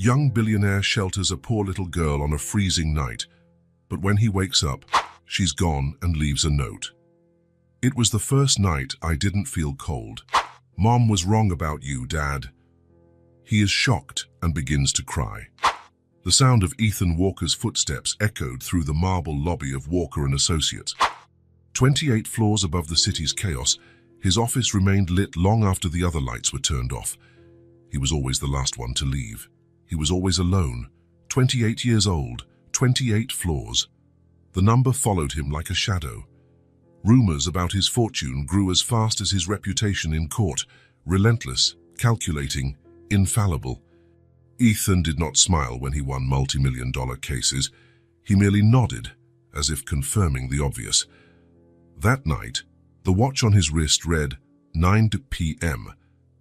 Young billionaire shelters a poor little girl on a freezing night, but when he wakes up, she's gone and leaves a note. It was the first night I didn't feel cold. Mom was wrong about you, Dad. He is shocked and begins to cry. The sound of Ethan Walker's footsteps echoed through the marble lobby of Walker & Associates. 28 floors above the city's chaos, his office remained lit long after the other lights were turned off. He was always the last one to leave. He was always alone, 28 years old, 28 floors. The number followed him like a shadow. Rumors about his fortune grew as fast as his reputation in court, relentless, calculating, infallible. Ethan did not smile when he won multi-million-dollar cases. He merely nodded, as if confirming the obvious. That night, the watch on his wrist read 9 p.m.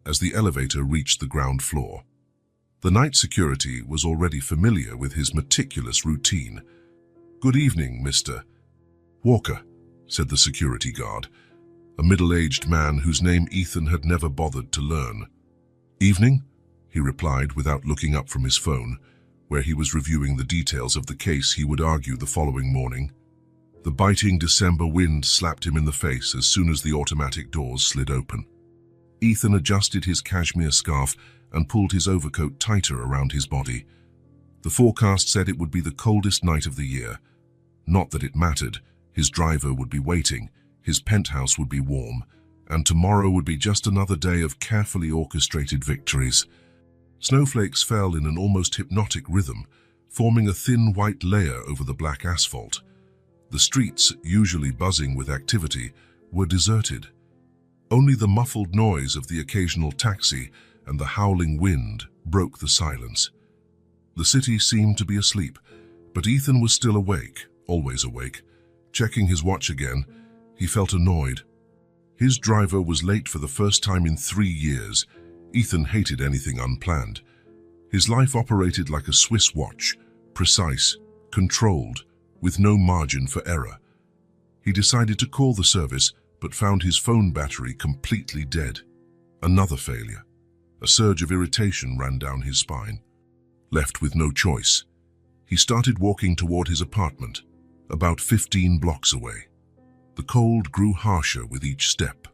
as the elevator reached the ground floor. The night security was already familiar with his meticulous routine. "Good evening, Mr. Walker," said the security guard, a middle-aged man whose name Ethan had never bothered to learn. "Evening," he replied without looking up from his phone, where he was reviewing the details of the case he would argue the following morning. The biting December wind slapped him in the face as soon as the automatic doors slid open. Ethan adjusted his cashmere scarf and pulled his overcoat tighter around his body. The forecast said it would be the coldest night of the year. Not that it mattered. His driver would be waiting, his penthouse would be warm, and tomorrow would be just another day of carefully orchestrated victories. Snowflakes fell in an almost hypnotic rhythm, forming a thin white layer over the black asphalt. The streets, usually buzzing with activity, were deserted. Only the muffled noise of the occasional taxi and the howling wind broke the silence. The city seemed to be asleep, but Ethan was still awake, always awake. Checking his watch again, he felt annoyed. His driver was late for the first time in 3 years. Ethan hated anything unplanned. His life operated like a Swiss watch, precise, controlled, with no margin for error. He decided to call the service, but found his phone battery completely dead. Another failure. A surge of irritation ran down his spine. Left with no choice, he started walking toward his apartment, about 15 blocks away. The cold grew harsher with each step,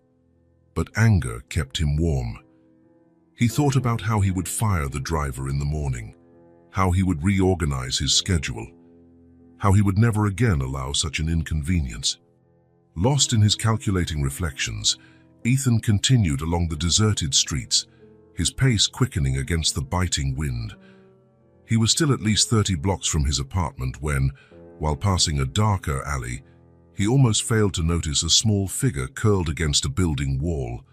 but anger kept him warm. He thought about how he would fire the driver in the morning, how he would reorganize his schedule, how he would never again allow such an inconvenience. Lost in his calculating reflections, Ethan continued along the deserted streets, his pace quickening against the biting wind. He was still at least 30 blocks from his apartment when, while passing a darker alley, he almost failed to notice a small figure curled against a building wall.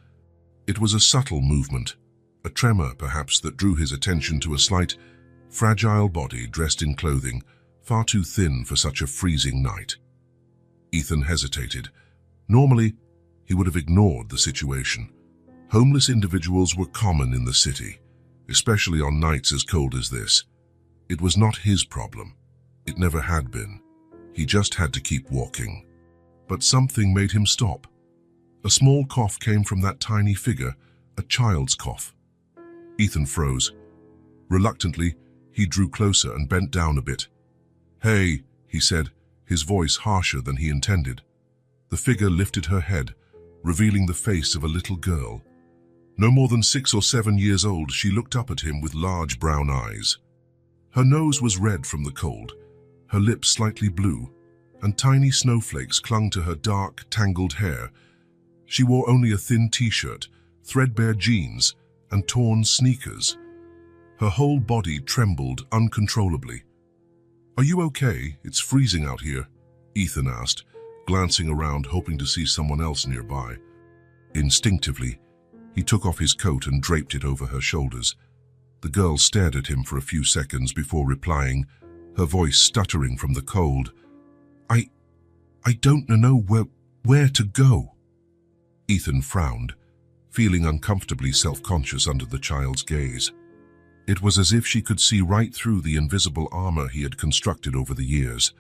It was a subtle movement, a tremor perhaps, that drew his attention to a slight, fragile body dressed in clothing far too thin for such a freezing night. Ethan hesitated. Normally, he would have ignored the situation. Homeless individuals were common in the city, especially on nights as cold as this. It was not his problem. It never had been. He just had to keep walking. But something made him stop. A small cough came from that tiny figure, a child's cough. Ethan froze. Reluctantly, he drew closer and bent down a bit. "Hey," he said, his voice harsher than he intended. The figure lifted her head, revealing the face of a little girl. No more than 6 or 7 years old, she looked up at him with large brown eyes. Her nose was red from the cold, her lips slightly blue, and tiny snowflakes clung to her dark, tangled hair. She wore only a thin t-shirt, threadbare jeans, and torn sneakers. Her whole body trembled uncontrollably. "Are you okay? It's freezing out here," Ethan asked, glancing around hoping to see someone else nearby. Instinctively, he took off his coat and draped it over her shoulders. The girl stared at him for a few seconds before replying, her voice stuttering from the cold. I don't know where to go." Ethan frowned, feeling uncomfortably self-conscious under the child's gaze. It was as if she could see right through the invisible armor he had constructed over the years.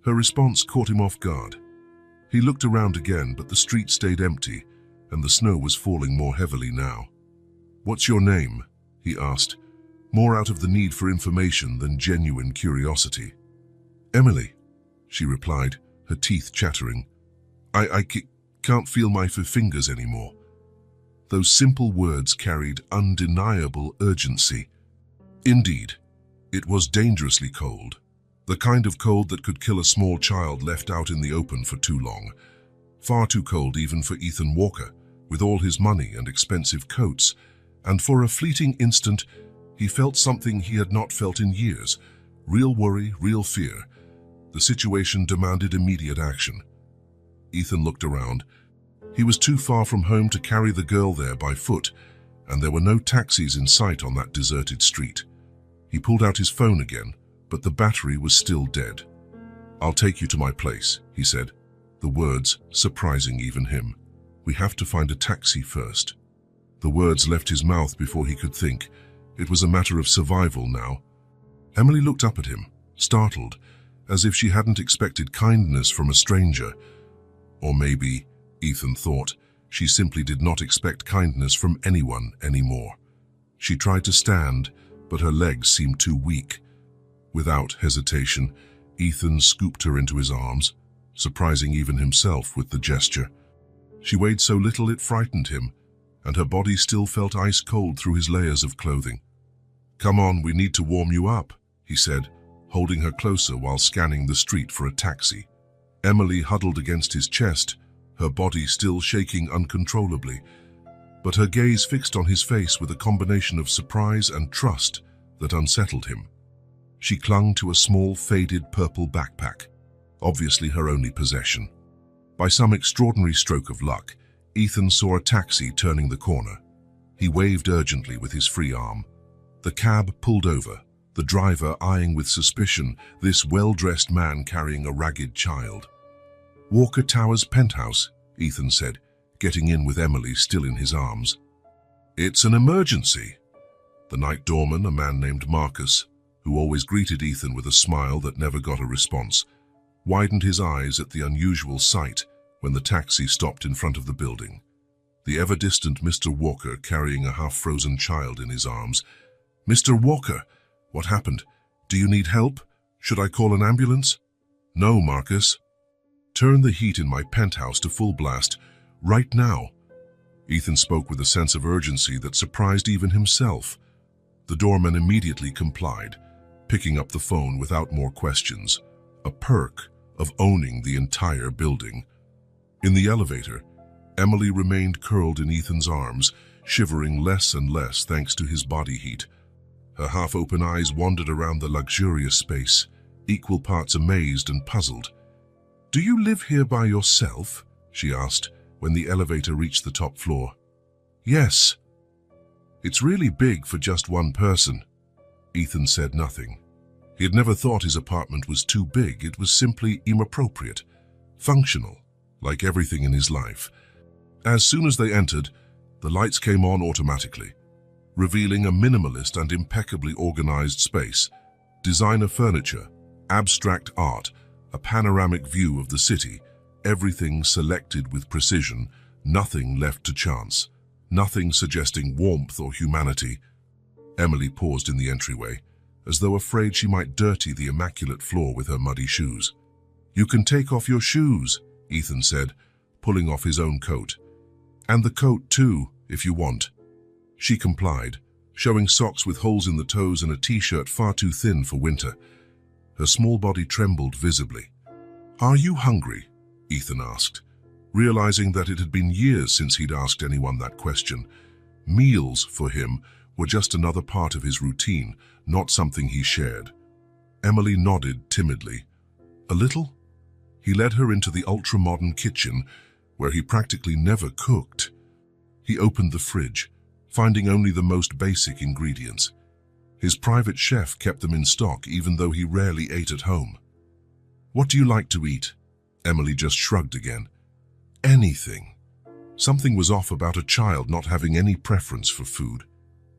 Her response caught him off guard. He looked around again, but the street stayed empty, and the snow was falling more heavily now. "What's your name?" he asked, more out of the need for information than genuine curiosity. "Emily," she replied, her teeth chattering. I can't feel my fingers anymore." Those simple words carried undeniable urgency. Indeed, it was dangerously cold. The kind of cold that could kill a small child left out in the open for too long. Far too cold even for Ethan Walker, with all his money and expensive coats, and for a fleeting instant, he felt something he had not felt in years. Real worry, real fear. The situation demanded immediate action. Ethan looked around. He was too far from home to carry the girl there by foot, and there were no taxis in sight on that deserted street. He pulled out his phone again, but the battery was still dead. "I'll take you to my place," he said, the words surprising even him. "We have to find a taxi first." The words left his mouth before he could think. It was a matter of survival now. Emily looked up at him, startled, as if she hadn't expected kindness from a stranger. Or maybe, Ethan thought, she simply did not expect kindness from anyone anymore. She tried to stand, but her legs seemed too weak. Without hesitation, Ethan scooped her into his arms, surprising even himself with the gesture. She weighed so little it frightened him, and her body still felt ice cold through his layers of clothing. "Come on, we need to warm you up," he said, holding her closer while scanning the street for a taxi. Emily huddled against his chest, her body still shaking uncontrollably, but her gaze fixed on his face with a combination of surprise and trust that unsettled him. She clung to a small, faded purple backpack, obviously her only possession. By some extraordinary stroke of luck, Ethan saw a taxi turning the corner. He waved urgently with his free arm. The cab pulled over, the driver eyeing with suspicion this well-dressed man carrying a ragged child. "Walker Towers penthouse," Ethan said, getting in with Emily still in his arms. "It's an emergency." The night doorman, a man named Marcus, who always greeted Ethan with a smile that never got a response, widened his eyes at the unusual sight when the taxi stopped in front of the building. The ever-distant Mr. Walker carrying a half-frozen child in his arms. "Mr. Walker, what happened? Do you need help? Should I call an ambulance?" "No, Marcus. Turn the heat in my penthouse to full blast, right now." Ethan spoke with a sense of urgency that surprised even himself. The doorman immediately complied, picking up the phone without more questions, a perk of owning the entire building. In the elevator, Emily remained curled in Ethan's arms, shivering less and less thanks to his body heat. Her half-open eyes wandered around the luxurious space, equal parts amazed and puzzled. "Do you live here by yourself?" she asked when the elevator reached the top floor. "Yes." "It's really big for just one person." Ethan said nothing. He had never thought his apartment was too big. It was simply inappropriate, functional, like everything in his life. As soon as they entered, the lights came on automatically, revealing a minimalist and impeccably organized space. Designer furniture, abstract art, a panoramic view of the city, everything selected with precision, nothing left to chance, nothing suggesting warmth or humanity. Emily paused in the entryway, as though afraid she might dirty the immaculate floor with her muddy shoes. "You can take off your shoes," Ethan said, pulling off his own coat. "And the coat too, if you want." She complied, showing socks with holes in the toes and a t-shirt far too thin for winter. Her small body trembled visibly. "Are you hungry?" Ethan asked, realizing that it had been years since he'd asked anyone that question. Meals, for him, were just another part of his routine, not something he shared. Emily nodded timidly. "A little?" He led her into the ultra-modern kitchen, where he practically never cooked. He opened the fridge, finding only the most basic ingredients. His private chef kept them in stock even though he rarely ate at home. "What do you like to eat?" Emily just shrugged again. "Anything." Something was off about a child not having any preference for food,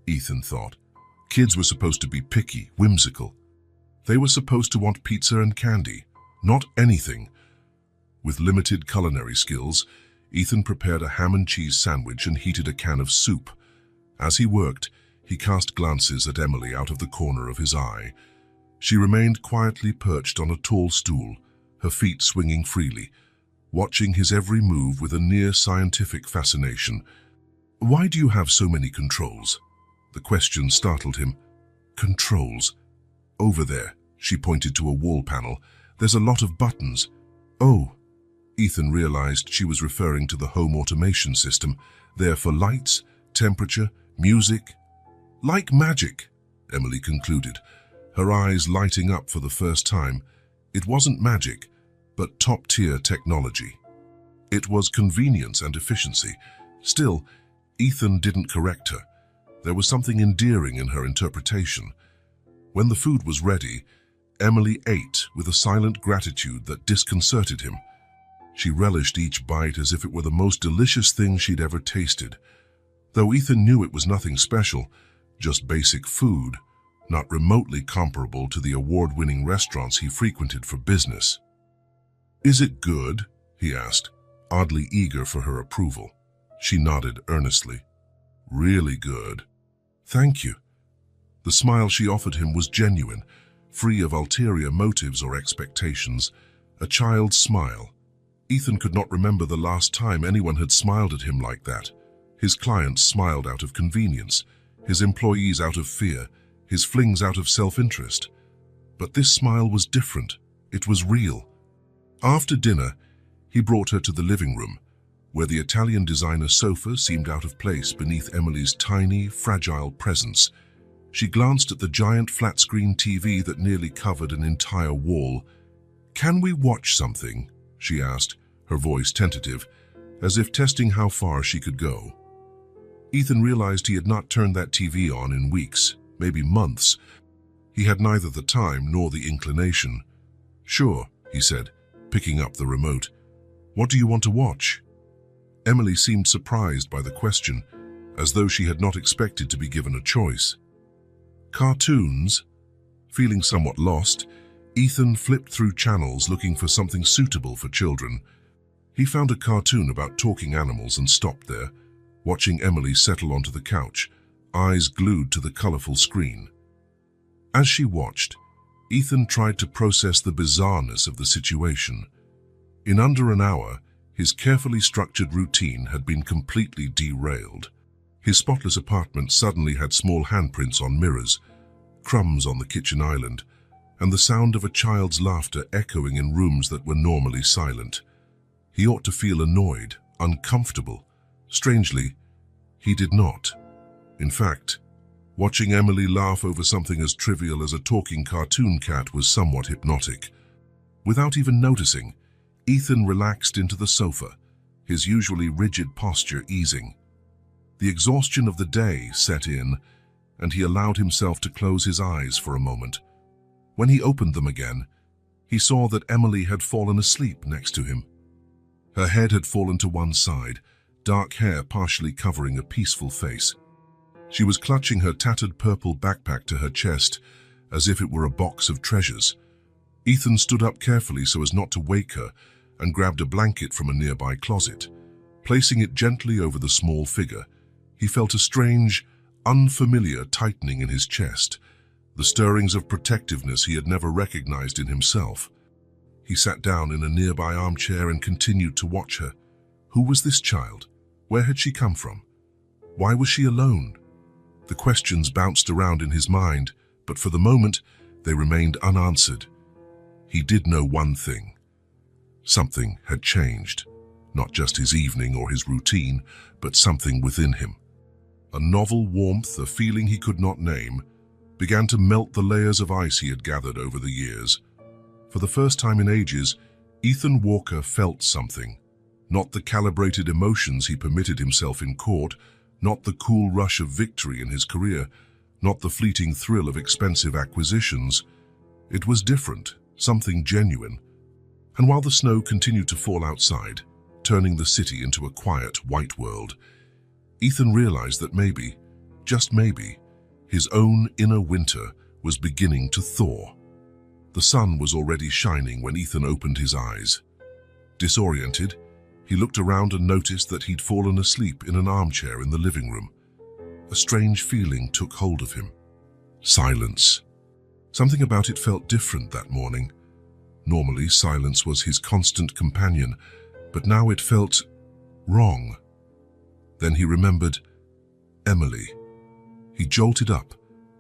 Ethan thought. Kids were supposed to be picky, whimsical. They were supposed to want pizza and candy, not anything. With limited culinary skills, Ethan prepared a ham and cheese sandwich and heated a can of soup. As he worked, He cast glances at Emily out of the corner of his eye. She remained quietly perched on a tall stool, her feet swinging freely, watching his every move with a near-scientific fascination. "Why do you have so many controls?" The question startled him. "Controls? Over there," she pointed to a wall panel. "There's a lot of buttons." "Oh." Ethan realized she was referring to the home automation system, there for lights, temperature, music. "Like magic," Emily concluded, her eyes lighting up for the first time. It wasn't magic, but top-tier technology. It was convenience and efficiency. Still, Ethan didn't correct her. There was something endearing in her interpretation. When the food was ready, Emily ate with a silent gratitude that disconcerted him. She relished each bite as if it were the most delicious thing she'd ever tasted. Though Ethan knew it was nothing special, just basic food, not remotely comparable to the award-winning restaurants he frequented for business. "Is it good?" he asked, oddly eager for her approval. She nodded earnestly. "Really good." "Thank you." The smile she offered him was genuine, free of ulterior motives or expectations, a child's smile. Ethan could not remember the last time anyone had smiled at him like that. His clients smiled out of convenience, his employees out of fear, his flings out of self-interest. But this smile was different. It was real. After dinner, he brought her to the living room, where the Italian designer sofa seemed out of place beneath Emily's tiny, fragile presence. She glanced at the giant flat-screen TV that nearly covered an entire wall. "Can we watch something?" she asked, her voice tentative, as if testing how far she could go. Ethan realized he had not turned that TV on in weeks, maybe months. He had neither the time nor the inclination. "Sure," he said, picking up the remote. "What do you want to watch?" Emily seemed surprised by the question, as though she had not expected to be given a choice. "Cartoons?" Feeling somewhat lost, Ethan flipped through channels looking for something suitable for children. He found a cartoon about talking animals and stopped there, watching Emily settle onto the couch, eyes glued to the colorful screen. As she watched, Ethan tried to process the bizarreness of the situation. In under an hour, his carefully structured routine had been completely derailed. His spotless apartment suddenly had small handprints on mirrors, crumbs on the kitchen island, and the sound of a child's laughter echoing in rooms that were normally silent. He ought to feel annoyed, uncomfortable. Strangely, he did not. In fact, watching Emily laugh over something as trivial as a talking cartoon cat was somewhat hypnotic. Without even noticing, Ethan relaxed into the sofa, his usually rigid posture easing. The exhaustion of the day set in, and he allowed himself to close his eyes for a moment. When he opened them again, he saw that Emily had fallen asleep next to him. Her head had fallen to one side, dark hair partially covering a peaceful face. She was clutching her tattered purple backpack to her chest, as if it were a box of treasures. Ethan stood up carefully so as not to wake her and grabbed a blanket from a nearby closet. Placing it gently over the small figure, he felt a strange, unfamiliar tightening in his chest, the stirrings of protectiveness he had never recognized in himself. He sat down in a nearby armchair and continued to watch her. Who was this child? Where had she come from? Why was she alone? The questions bounced around in his mind, but for the moment, they remained unanswered. He did know one thing. Something had changed. Not just his evening or his routine, but something within him. A novel warmth, a feeling he could not name, began to melt the layers of ice he had gathered over the years. For the first time in ages, Ethan Walker felt something. Not the calibrated emotions he permitted himself in court, not the cool rush of victory in his career, not the fleeting thrill of expensive acquisitions. It was different, something genuine. And while the snow continued to fall outside, turning the city into a quiet, white world, Ethan realized that maybe, just maybe, his own inner winter was beginning to thaw. The sun was already shining when Ethan opened his eyes. Disoriented, he looked around and noticed that he'd fallen asleep in an armchair in the living room. a strange feeling took hold of him. Silence. Something about it felt different that morning. Normally, silence was his constant companion, but now it felt wrong. Then he remembered Emily. He jolted up,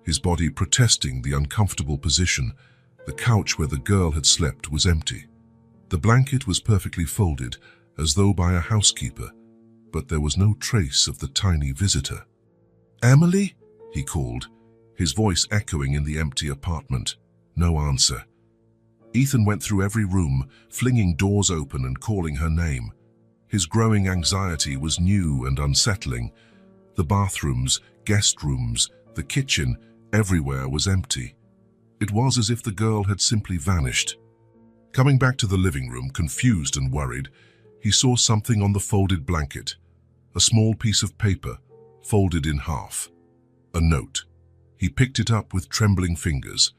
his body protesting the uncomfortable position. The couch where the girl had slept was empty. The blanket was perfectly folded, as though by a housekeeper, but there was no trace of the tiny visitor. "Emily?" he called, his voice echoing in the empty apartment. No answer. Ethan went through every room, flinging doors open and calling her name. His growing anxiety was new and unsettling. The bathrooms, guest rooms, the kitchen, everywhere was empty. It was as if the girl had simply vanished. Coming back to the living room, confused and worried, he saw something on the folded blanket. A small piece of paper, folded in half. A note. He picked it up with trembling fingers.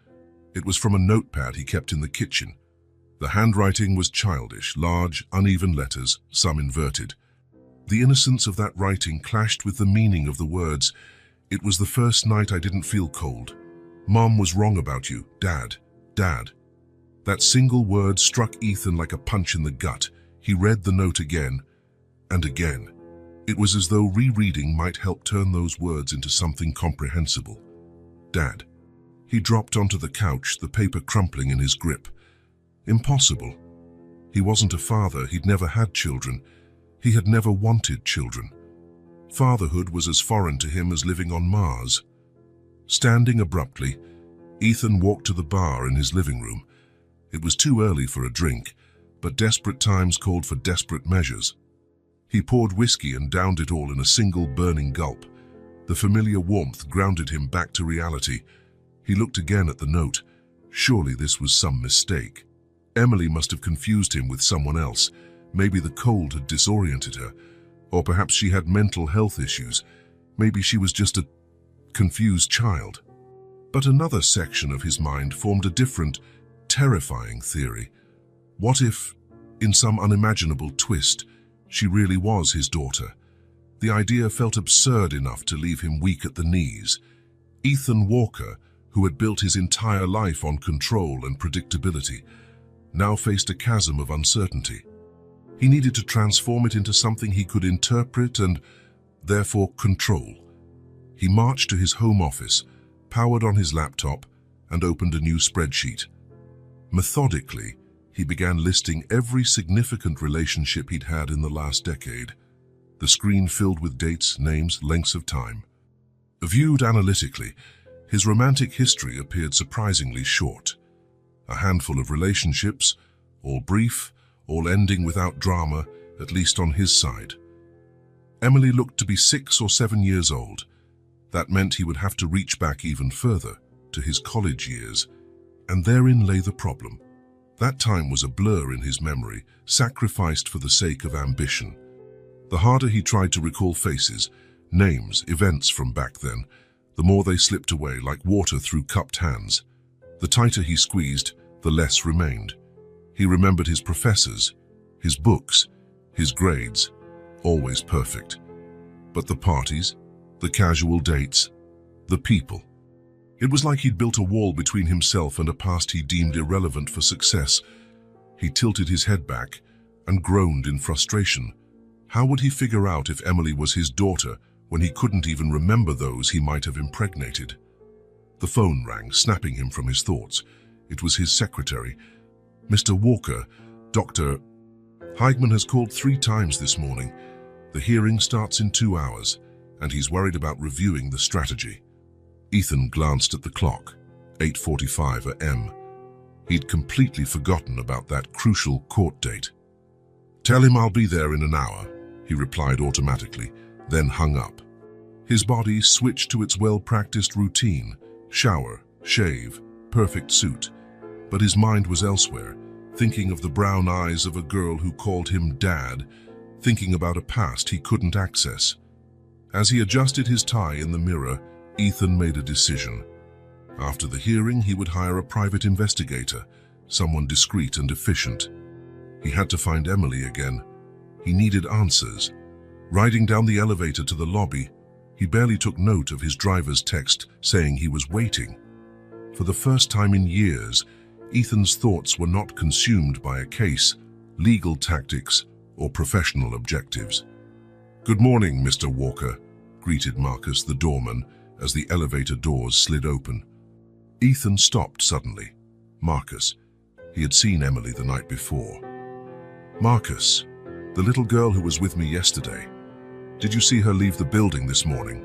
It was from a notepad he kept in the kitchen. The handwriting was childish, large, uneven letters, some inverted. The innocence of that writing clashed with the meaning of the words. "It was the first night I didn't feel cold. Mom was wrong about you, Dad, Dad." That single word struck Ethan like a punch in the gut. He read the note again and again. It was as though rereading might help turn those words into something comprehensible. Dad. He dropped onto the couch, the paper crumpling in his grip. Impossible. He wasn't a father, he'd never had children. He had never wanted children. Fatherhood was as foreign to him as living on Mars. Standing abruptly, Ethan walked to the bar in his living room. It was too early for a drink, but desperate times called for desperate measures. He poured whiskey and downed it all in a single burning gulp. The familiar warmth grounded him back to reality. He looked again at the note. Surely this was some mistake. Emily must have confused him with someone else. Maybe the cold had disoriented her, or perhaps she had mental health issues. Maybe she was just a confused child. But another section of his mind formed a different, terrifying theory. What if, in some unimaginable twist, she really was his daughter? The idea felt absurd enough to leave him weak at the knees. Ethan Walker, who had built his entire life on control and predictability, now faced a chasm of uncertainty. He needed to transform it into something he could interpret and, therefore, control. He marched to his home office, powered on his laptop, and opened a new spreadsheet. Methodically, he began listing every significant relationship he'd had in the last decade. The screen filled with dates, names, lengths of time. Viewed analytically, his romantic history appeared surprisingly short. A handful of relationships, all brief, all ending without drama, at least on his side. Emily looked to be 6 or 7 years old. That meant he would have to reach back even further, to his college years. And therein lay the problem. That time was a blur in his memory, sacrificed for the sake of ambition. The harder he tried to recall faces, names, events from back then, the more they slipped away like water through cupped hands. The tighter he squeezed, the less remained. He remembered his professors, his books, his grades, always perfect. But the parties, the casual dates, the people. It was like he'd built a wall between himself and a past he deemed irrelevant for success. He tilted his head back and groaned in frustration. How would he figure out if Emily was his daughter when he couldn't even remember those he might have impregnated? The phone rang, snapping him from his thoughts. It was his secretary. "Mr. Walker, Dr. Heigman has called 3 times this morning. The hearing starts in 2 hours, and he's worried about reviewing the strategy." Ethan glanced at the clock, 8:45 a.m. He'd completely forgotten about that crucial court date. "Tell him I'll be there in an hour," he replied automatically, then hung up. His body switched to its well-practiced routine: shower, shave, perfect suit. But his mind was elsewhere, thinking of the brown eyes of a girl who called him Dad, thinking about a past he couldn't access. As he adjusted his tie in the mirror, Ethan made a decision. After the hearing, he would hire a private investigator, someone discreet and efficient. He had to find Emily again. He needed answers. Riding down the elevator to the lobby, He barely took note of his driver's text saying he was waiting. For the first time in years, Ethan's thoughts were not consumed by a case, legal tactics, or professional objectives. "Good morning, Mr. Walker," greeted Marcus, the doorman, as the elevator doors slid open. Ethan stopped suddenly. Marcus. He had seen Emily the night before. "Marcus, the little girl who was with me yesterday. Did you see her leave the building this morning?"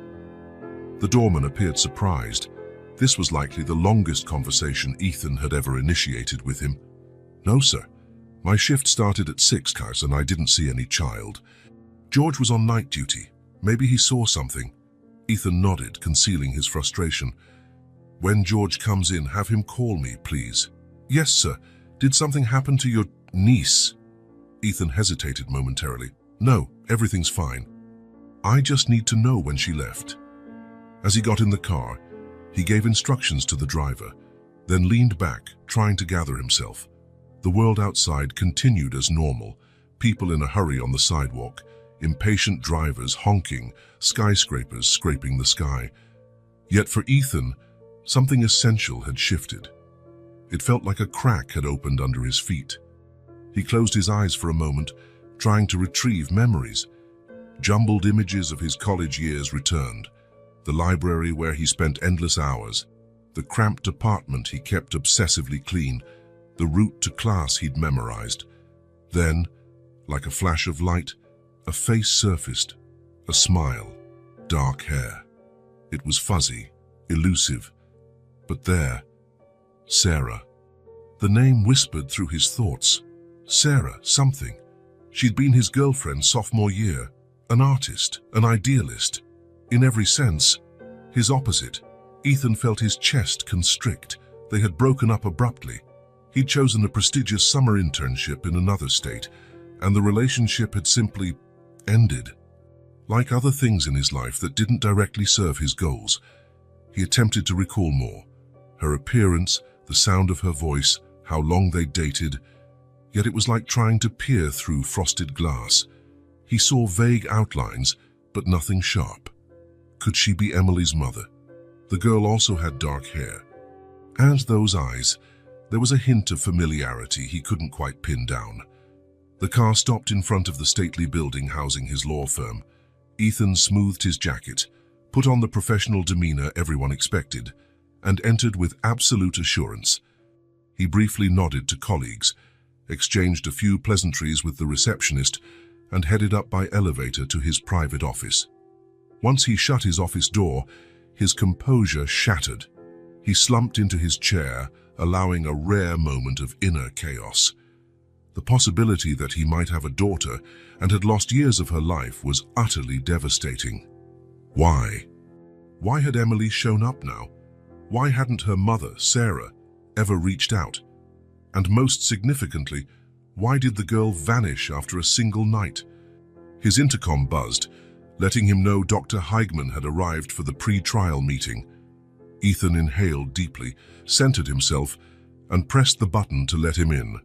The doorman appeared surprised. This was likely the longest conversation Ethan had ever initiated with him. "No, sir. My shift started at 6, and I didn't see any child. George was on night duty. Maybe he saw something." Ethan nodded, concealing his frustration. "When George comes in, have him call me, please." "Yes, sir. Did something happen to your niece?" Ethan hesitated momentarily. "No, everything's fine. I just need to know when she left." As he got in the car, he gave instructions to the driver, then leaned back, trying to gather himself. The world outside continued as normal, people in a hurry on the sidewalk, impatient drivers honking, skyscrapers scraping the sky. Yet for Ethan, something essential had shifted. It felt like a crack had opened under his feet. He closed his eyes for a moment, trying to retrieve memories. Jumbled images of his college years returned. The library where he spent endless hours, the cramped apartment he kept obsessively clean, the route to class he'd memorized. Then, like a flash of light, a face surfaced, a smile, dark hair. It was fuzzy, elusive, but there, Sarah. The name whispered through his thoughts. Sarah, something. She'd been his girlfriend sophomore year, an artist, an idealist. In every sense, his opposite. Ethan felt his chest constrict. They had broken up abruptly. He'd chosen a prestigious summer internship in another state, and the relationship had simply ended. Like other things in his life that didn't directly serve his goals, he attempted to recall more. Her appearance, the sound of her voice, how long they dated, yet it was like trying to peer through frosted glass. He saw vague outlines, but nothing sharp. Could she be Emily's mother? The girl also had dark hair. And those eyes. There was a hint of familiarity he couldn't quite pin down. The car stopped in front of the stately building housing his law firm. Ethan smoothed his jacket, put on the professional demeanor everyone expected, and entered with absolute assurance. He briefly nodded to colleagues, exchanged a few pleasantries with the receptionist, and headed up by elevator to his private office. Once he shut his office door, his composure shattered. He slumped into his chair, allowing a rare moment of inner chaos. The possibility that he might have a daughter and had lost years of her life was utterly devastating. Why? Why had Emily shown up now? Why hadn't her mother, Sarah, ever reached out? And most significantly, why did the girl vanish after a single night? His intercom buzzed, letting him know Dr. Heigman had arrived for the pre-trial meeting. Ethan inhaled deeply, centered himself, and pressed the button to let him in.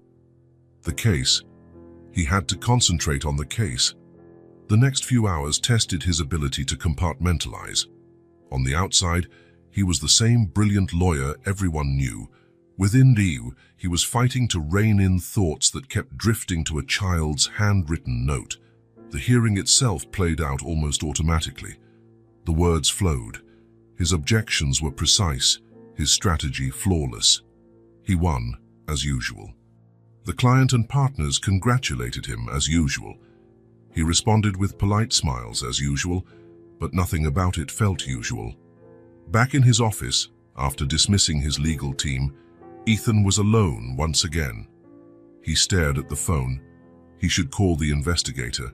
The case. He had to concentrate on the case. The next few hours tested his ability to compartmentalize. On the outside, he was the same brilliant lawyer everyone knew. Within he was fighting to rein in thoughts that kept drifting to a child's handwritten note. The hearing itself played out almost automatically. The words flowed. His objections were precise, his strategy flawless. He won, as usual. The client and partners congratulated him, as usual. He responded with polite smiles, as usual, but nothing about it felt usual. Back in his office, after dismissing his legal team, Ethan was alone once again. He stared at the phone. He should call the investigator.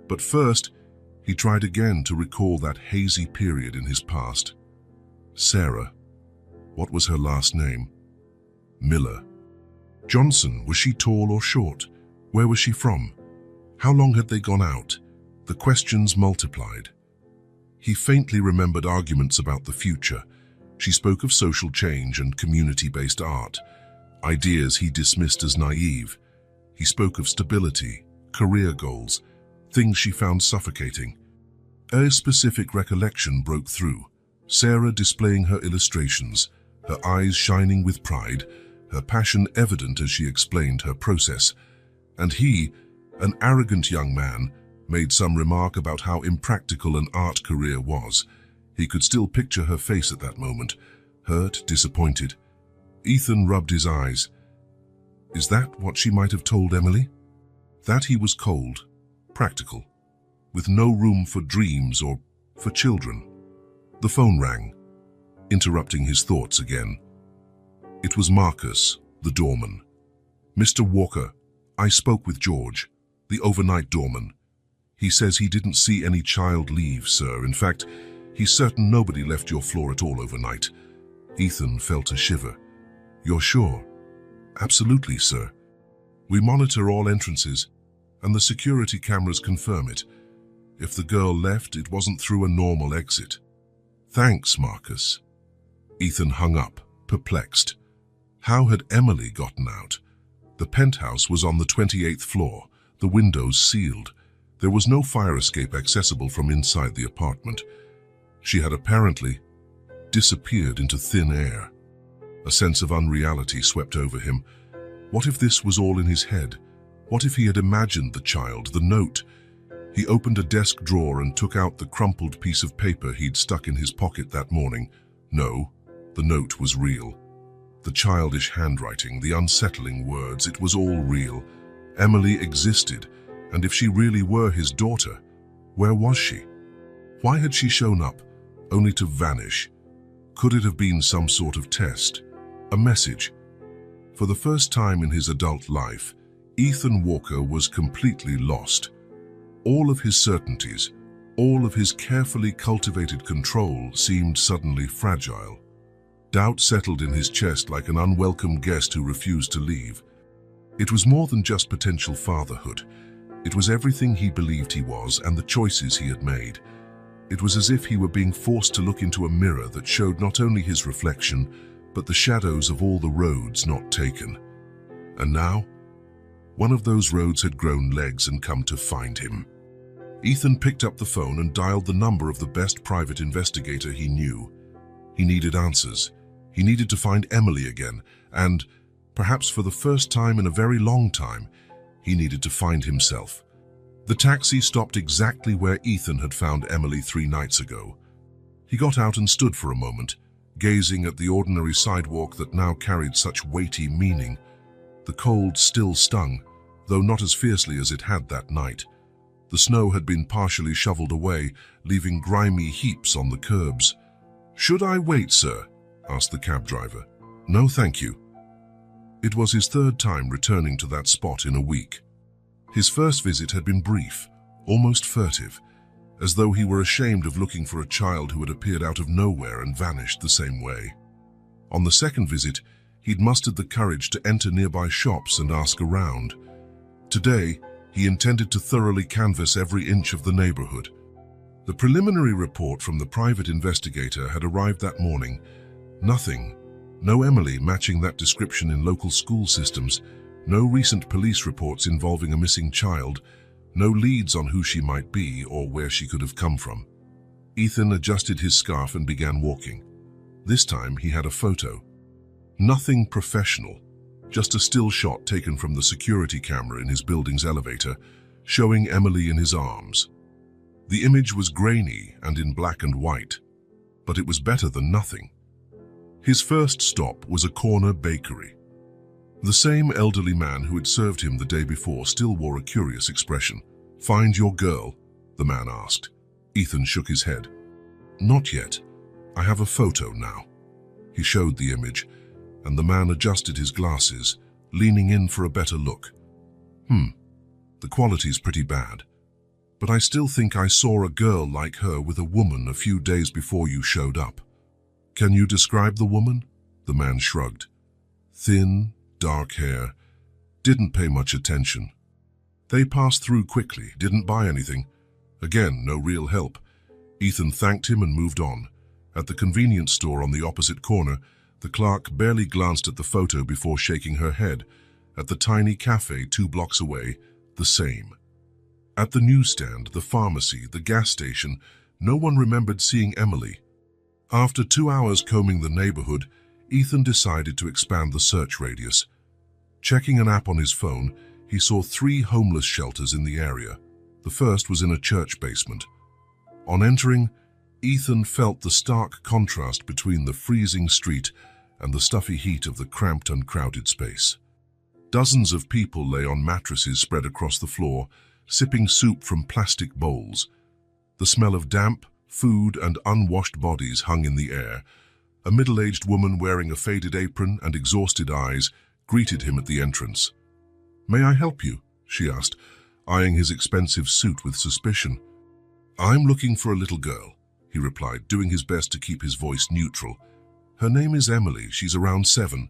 But first, he tried again to recall that hazy period in his past. Sarah. What was her last name? Miller. Johnson, was she tall or short? Where was she from? How long had they gone out? The questions multiplied. He faintly remembered arguments about the future. She spoke of social change and community-based art, ideas he dismissed as naive. He spoke of stability, career goals, things she found suffocating. A specific recollection broke through. Sarah displaying her illustrations, her eyes shining with pride, her passion evident as she explained her process. And he, an arrogant young man, made some remark about how impractical an art career was. He could still picture her face at that moment, hurt, disappointed. Ethan rubbed his eyes. Is that what she might have told Emily? That he was cold, practical, with no room for dreams or for children. The phone rang, interrupting his thoughts again. It was Marcus, the doorman. Mr. Walker, I spoke with George, the overnight doorman. He says he didn't see any child leave, sir. In fact, he's certain nobody left your floor at all overnight. Ethan felt a shiver. You're sure? Absolutely, sir. We monitor all entrances, and the security cameras confirm it. If the girl left, it wasn't through a normal exit. Thanks, Marcus. Ethan hung up, perplexed. How had Emily gotten out? The penthouse was on the 28th floor, the windows sealed. There was no fire escape accessible from inside the apartment. She had apparently disappeared into thin air. A sense of unreality swept over him. What if this was all in his head? What if he had imagined the child, the note? He opened a desk drawer and took out the crumpled piece of paper he'd stuck in his pocket that morning. No, the note was real. The childish handwriting, the unsettling words, it was all real. Emily existed, and if she really were his daughter, where was she? Why had she shown up, only to vanish? Could it have been some sort of test? A message? For the first time in his adult life, Ethan Walker was completely lost. All of his certainties, all of his carefully cultivated control seemed suddenly fragile. Doubt settled in his chest like an unwelcome guest who refused to leave. It was more than just potential fatherhood. It was everything he believed he was and the choices he had made. It was as if he were being forced to look into a mirror that showed not only his reflection, but the shadows of all the roads not taken. And now, one of those roads had grown legs and come to find him. Ethan picked up the phone and dialed the number of the best private investigator he knew. He needed answers. He needed to find Emily again, and, perhaps for the first time in a very long time, he needed to find himself. The taxi stopped exactly where Ethan had found Emily 3 nights ago. He got out and stood for a moment, gazing at the ordinary sidewalk that now carried such weighty meaning. The cold still stung, though not as fiercely as it had that night. The snow had been partially shoveled away, leaving grimy heaps on the curbs. "Should I wait, sir?" asked the cab driver. "No, thank you." It was his third time returning to that spot in a week. His first visit had been brief, almost furtive, as though he were ashamed of looking for a child who had appeared out of nowhere and vanished the same way. On the second visit, he'd mustered the courage to enter nearby shops and ask around. Today, he intended to thoroughly canvass every inch of the neighborhood. The preliminary report from the private investigator had arrived that morning. Nothing. No Emily matching that description in local school systems. No recent police reports involving a missing child. No leads on who she might be or where she could have come from. Ethan adjusted his scarf and began walking. This time he had a photo. Nothing professional, just a still shot taken from the security camera in his building's elevator, showing Emily in his arms. The image was grainy and in black and white, but it was better than nothing. His first stop was a corner bakery. The same elderly man who had served him the day before still wore a curious expression. "Find your girl?" the man asked. Ethan shook his head. "Not yet. I have a photo now." He showed the image, and the man adjusted his glasses, leaning in for a better look. The quality's pretty bad, but I still think I saw a girl like her with a woman a few days before you showed up." "Can you describe the woman?" The man shrugged. "Thin, dark hair, didn't pay much attention. They passed through quickly, didn't buy anything. Again, no real help." Ethan thanked him and moved on. At the convenience store on the opposite corner, the clerk barely glanced at the photo before shaking her head. At the tiny cafe 2 blocks away, the same. At the newsstand, the pharmacy, the gas station, No one remembered seeing Emily. After 2 hours combing the neighborhood, Ethan decided to expand the search radius. Checking an app on his phone, he saw 3 homeless shelters in the area. The first was in a church basement. On entering, Ethan felt the stark contrast between the freezing street and the stuffy heat of the cramped and crowded space. Dozens of people lay on mattresses spread across the floor, sipping soup from plastic bowls. The smell of damp, food, and unwashed bodies hung in the air. A middle-aged woman wearing a faded apron and exhausted eyes greeted him at the entrance. "May I help you?" she asked, eyeing his expensive suit with suspicion. "I'm looking for a little girl," he replied, doing his best to keep his voice neutral. "Her name is Emily. She's around 7.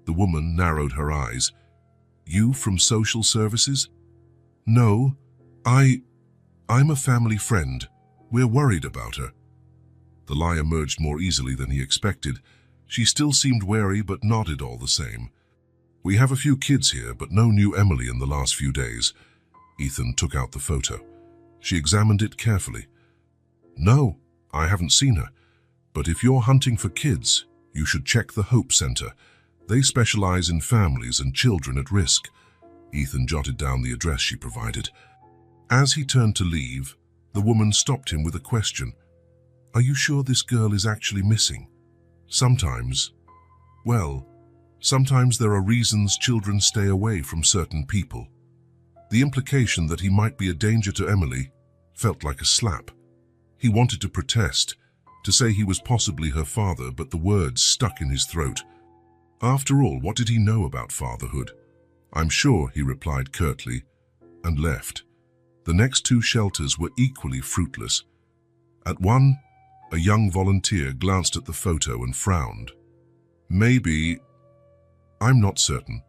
The woman narrowed her eyes. "You from social services?" "No, I'm a family friend. We're worried about her." The lie emerged more easily than he expected. She still seemed wary but nodded all the same. "We have a few kids here, but no new Emily in the last few days." Ethan took out the photo. She examined it carefully. "No, I haven't seen her. But if you're hunting for kids, you should check the Hope Center. They specialize in families and children at risk." Ethan jotted down the address she provided. As he turned to leave, the woman stopped him with a question. "Are you sure this girl is actually missing?" Sometimes there are reasons children stay away from certain people." The implication that he might be a danger to Emily felt like a slap. He wanted to protest, to say he was possibly her father, but the words stuck in his throat. After all, what did he know about fatherhood? "I'm sure," he replied curtly, and left. The next 2 shelters were equally fruitless. At one, a young volunteer glanced at the photo and frowned. "Maybe, I'm not certain,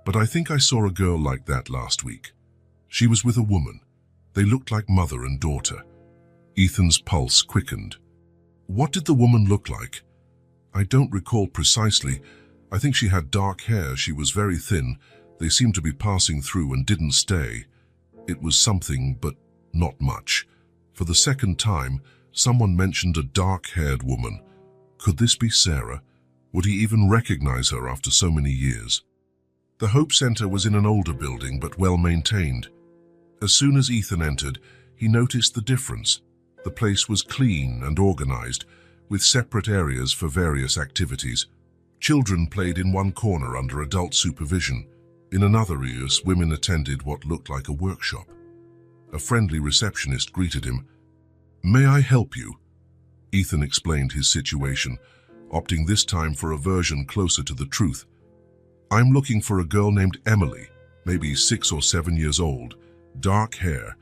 but I think I saw a girl like that last week. She was with a woman. They looked like mother and daughter." Ethan's pulse quickened. "What did the woman look like?" "I don't recall precisely. I think she had dark hair. She was very thin. They seemed to be passing through and didn't stay. It was something, but not much." For the second time, someone mentioned a dark-haired woman. Could this be Sarah? Would he even recognize her after so many years? The Hope Center was in an older building, but well-maintained. As soon as Ethan entered, he noticed the difference. The place was clean and organized, with separate areas for various activities. Children played in one corner under adult supervision. In another area, women attended what looked like a workshop. A friendly receptionist greeted him. "May I help you?" Ethan explained his situation, opting this time for a version closer to the truth. "I'm looking for a girl named Emily, maybe 6 or 7 years old, dark hair.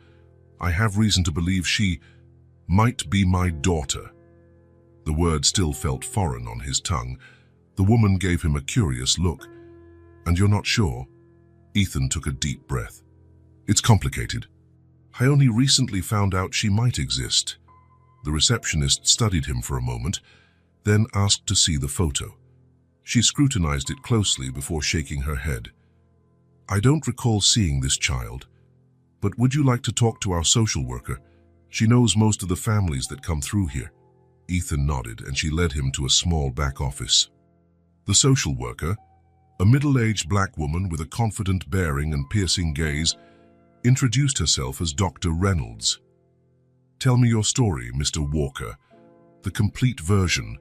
I have reason to believe she might be my daughter." The word still felt foreign on his tongue. The woman gave him a curious look. "And you're not sure?" Ethan took a deep breath. "It's complicated. I only recently found out she might exist." The receptionist studied him for a moment, then asked to see the photo. She scrutinized it closely before shaking her head. "I don't recall seeing this child, but would you like to talk to our social worker? She knows most of the families that come through here." Ethan nodded, and she led him to a small back office. The social worker, a middle-aged black woman with a confident bearing and piercing gaze, introduced herself as Dr. Reynolds. "Tell me your story, Mr. Walker. The complete version."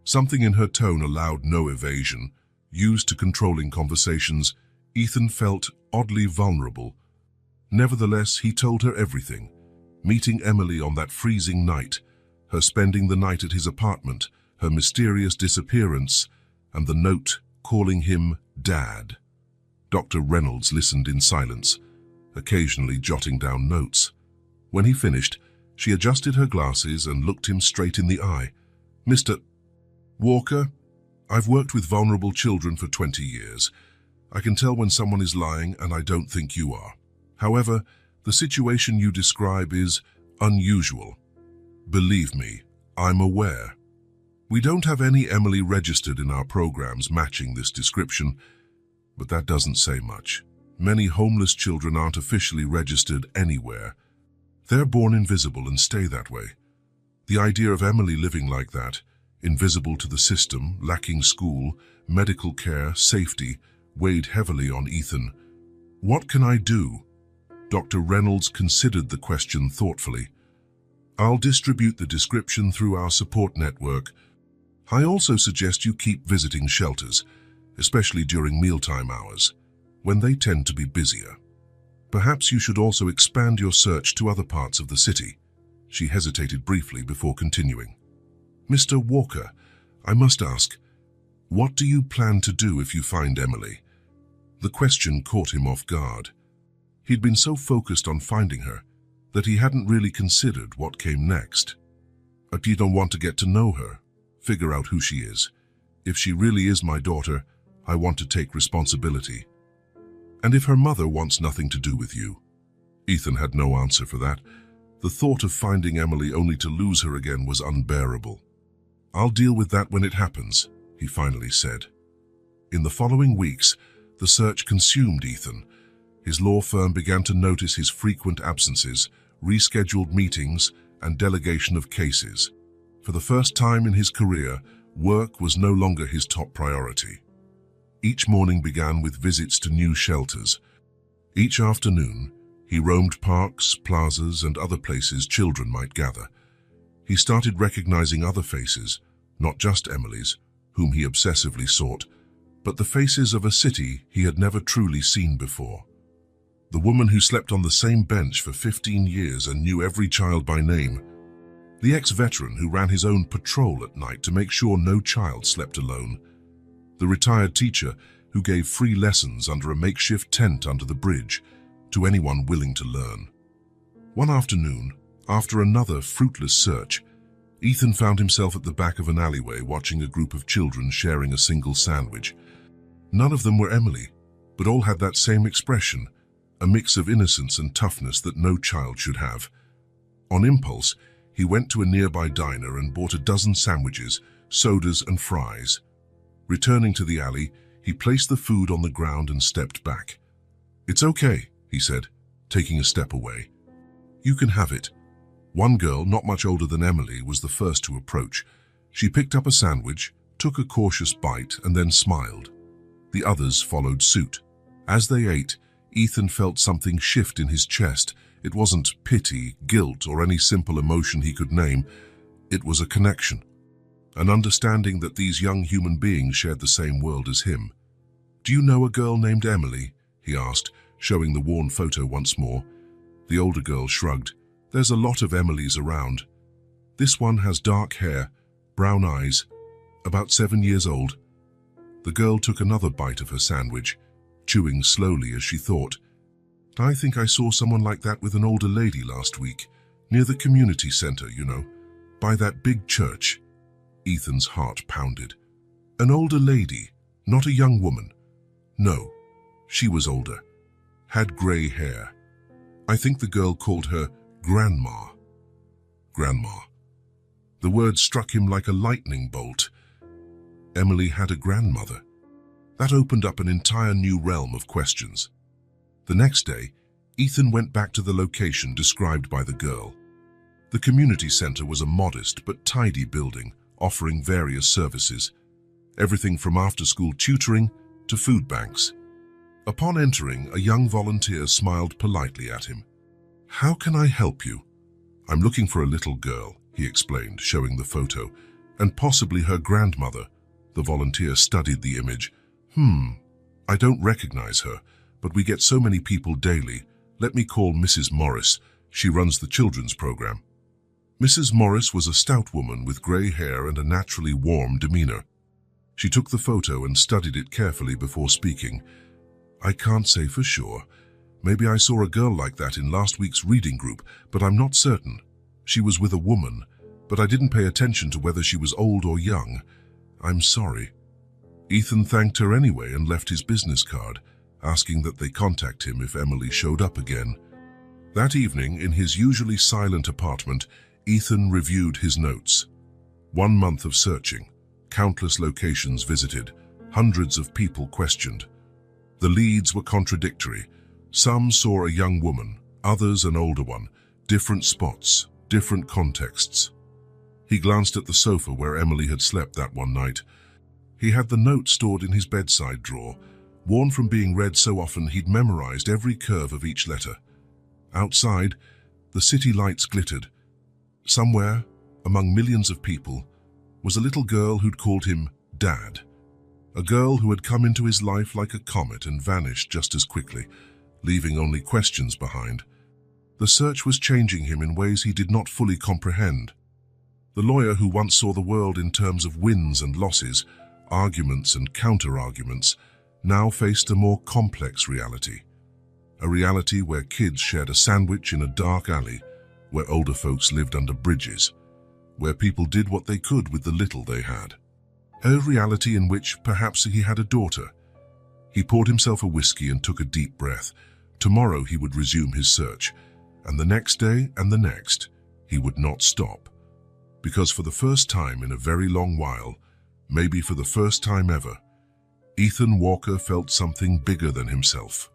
Something in her tone allowed no evasion. Used to controlling conversations, Ethan felt oddly vulnerable. Nevertheless, he told her everything. Meeting Emily on that freezing night, her spending the night at his apartment, her mysterious disappearance, and the note calling him Dad. Dr. Reynolds listened in silence, occasionally jotting down notes. When he finished, she adjusted her glasses and looked him straight in the eye. "Mr. Walker, I've worked with vulnerable children for 20 years. I can tell when someone is lying, and I don't think you are. However, the situation you describe is unusual. Believe me, I'm aware. We don't have any Emily registered in our programs matching this description, but that doesn't say much. Many homeless children aren't officially registered anywhere. They're born invisible and stay that way. The idea of Emily living like that, invisible to the system, lacking school, medical care, safety, weighed heavily on Ethan. What can I do? Dr. Reynolds considered the question thoughtfully. I'll distribute the description through our support network. I also suggest you keep visiting shelters, especially during mealtime hours, when they tend to be busier. Perhaps you should also expand your search to other parts of the city. She hesitated briefly before continuing. Mr. Walker, I must ask, what do you plan to do if you find Emily? The question caught him off guard. He'd been so focused on finding her that he hadn't really considered what came next. But you don't want to get to know her, figure out who she is. If she really is my daughter, I want to take responsibility. And if her mother wants nothing to do with you? Ethan had no answer for that. The thought of finding Emily only to lose her again was unbearable. I'll deal with that when it happens, he finally said. In the following weeks, the search consumed Ethan. His law firm began to notice his frequent absences, rescheduled meetings, and delegation of cases. For the first time in his career, work was no longer his top priority. Each morning began with visits to new shelters. Each afternoon, he roamed parks, plazas, and other places children might gather. He started recognizing other faces, not just Emily's, whom he obsessively sought, but the faces of a city he had never truly seen before. The woman who slept on the same bench for 15 years and knew every child by name. The ex-veteran who ran his own patrol at night to make sure no child slept alone. The retired teacher who gave free lessons under a makeshift tent under the bridge to anyone willing to learn. One afternoon, after another fruitless search, Ethan found himself at the back of an alleyway watching a group of children sharing a single sandwich. None of them were Emily, but all had that same expression, a mix of innocence and toughness that no child should have. On impulse, he went to a nearby diner and bought a dozen sandwiches, sodas and fries. Returning to the alley, he placed the food on the ground and stepped back. "It's okay," he said, taking a step away. "You can have it." One girl, not much older than Emily, was the first to approach. She picked up a sandwich, took a cautious bite, and then smiled. The others followed suit. As they ate, Ethan felt something shift in his chest. It wasn't pity, guilt, or any simple emotion he could name. It was a connection, an understanding that these young human beings shared the same world as him. "Do you know a girl named Emily?" he asked, showing the worn photo once more. The older girl shrugged. "There's a lot of Emilys around. This one has dark hair, brown eyes, about 7 years old." The girl took another bite of her sandwich, chewing slowly as she thought. "I think I saw someone like that with an older lady last week, near the community center, you know, by that big church." Ethan's heart pounded. An older lady, not a young woman. No, she was older, had gray hair. I think the girl called her Grandma. Grandma. The word struck him like a lightning bolt. Emily had a grandmother. That opened up an entire new realm of questions. The next day, Ethan went back to the location described by the girl. The community center was a modest but tidy building, offering various services, everything from after-school tutoring to food banks. Upon entering, a young volunteer smiled politely at him. "How can I help you?" "I'm looking for a little girl," he explained, showing the photo, "and possibly her grandmother." The volunteer studied the image. I don't recognize her, but we get so many people daily. Let me call Mrs. Morris. She runs the children's program." Mrs. Morris was a stout woman with gray hair and a naturally warm demeanor. She took the photo and studied it carefully before speaking. "I can't say for sure. Maybe I saw a girl like that in last week's reading group, but I'm not certain. She was with a woman, but I didn't pay attention to whether she was old or young. I'm sorry." Ethan thanked her anyway and left his business card, asking that they contact him if Emily showed up again. That evening, in his usually silent apartment, Ethan reviewed his notes. 1 month of searching, countless locations visited, hundreds of people questioned. The leads were contradictory. Some saw a young woman, others an older one, Different spots, different contexts. He glanced at the sofa where Emily had slept that one night. He had the note stored in his bedside drawer, worn from being read so often he'd memorized every curve of each letter. Outside, the city lights glittered. Somewhere, among millions of people, was a little girl who'd called him Dad. A girl who had come into his life like a comet and vanished just as quickly, leaving only questions behind. The search was changing him in ways he did not fully comprehend. The lawyer who once saw the world in terms of wins and losses, arguments and counter-arguments, now faced a more complex reality. A reality where kids shared a sandwich in a dark alley, where older folks lived under bridges, where people did what they could with the little they had. A reality in which perhaps he had a daughter. He poured himself a whiskey and took a deep breath. Tomorrow he would resume his search, and the next day and the next, he would not stop. Because for the first time in a very long while, maybe for the first time ever, Ethan Walker felt something bigger than himself.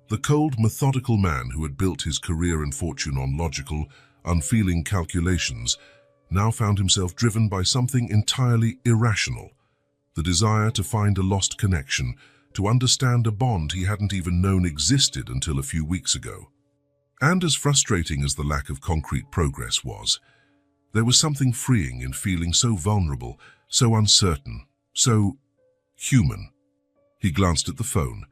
The cold, methodical man who had built his career and fortune on logical, unfeeling calculations now found himself driven by something entirely irrational, the desire to find a lost connection, to understand a bond he hadn't even known existed until a few weeks ago. And as frustrating as the lack of concrete progress was, there was something freeing in feeling so vulnerable, so uncertain, so human. He glanced at the phone,